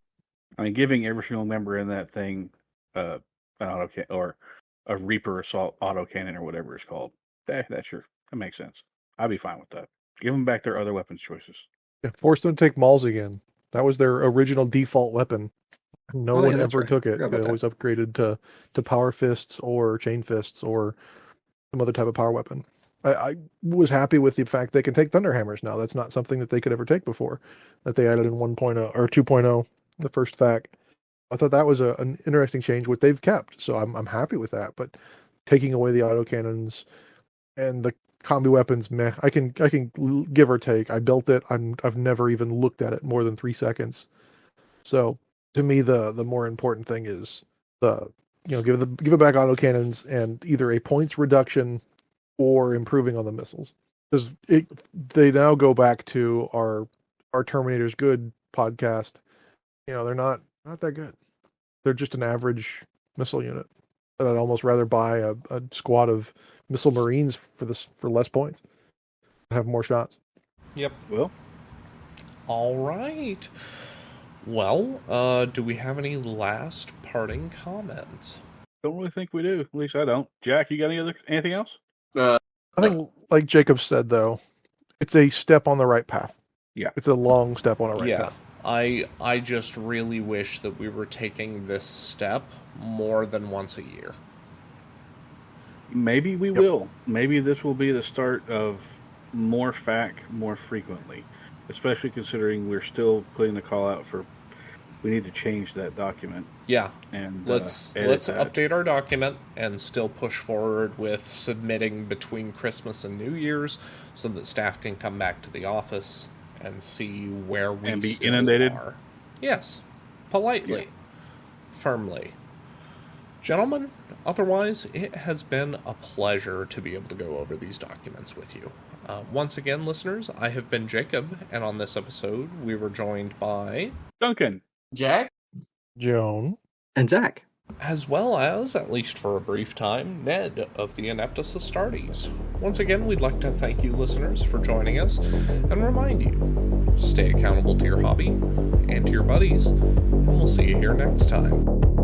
I mean, giving every single member in that thing an or a Reaper Assault autocannon or whatever it's called. That makes sense. I'd be fine with that. Give them back their other weapons choices. Yeah, force them to take Mauls again. That was their original default weapon. No one ever took it. They always upgraded to power fists or chain fists or some other type of power weapon. I was happy with the fact they can take Thunderhammers now. That's not something that they could ever take before, that they added in 1.0 or 2.0, the first FAQ. I thought that was an interesting change, what they've kept. So I'm happy with that. But taking away the autocannons and the combi weapons, meh. I can give or take. I built it. I've never even looked at it more than 3 seconds. So to me, the more important thing is give it back autocannons and either a points reduction or improving on the missiles, because they now go back to our Terminator's Good podcast. They're not that good. They're just an average missile unit. And I'd almost rather buy a squad of missile Marines for less points, have more shots. Yep. Well, all right. Well, do we have any last parting comments? Don't really think we do. At least I don't. Jack, you got anything else? I think, like Jacob said, though, it's a step on the right path. Yeah. It's a long step on the right path. I just really wish that we were taking this step more than once a year. Maybe we will. Maybe this will be the start of more FAQ more frequently, especially considering we're still putting the call out for we need to change that document. Yeah. And let's update our document and still push forward with submitting between Christmas and New Year's so that staff can come back to the office and see where we and be still inundated. Are. Yes. Politely. Firmly. Gentlemen, otherwise, it has been a pleasure to be able to go over these documents with you. Once again, listeners, I have been Jacob, and on this episode, we were joined by... Duncan. Jack? Joan. And Zach. As well as, at least for a brief time, Ned of the Ineptus Astartes. Once again, we'd like to thank you, listeners, for joining us, and remind you, stay accountable to your hobby and to your buddies, and we'll see you here next time.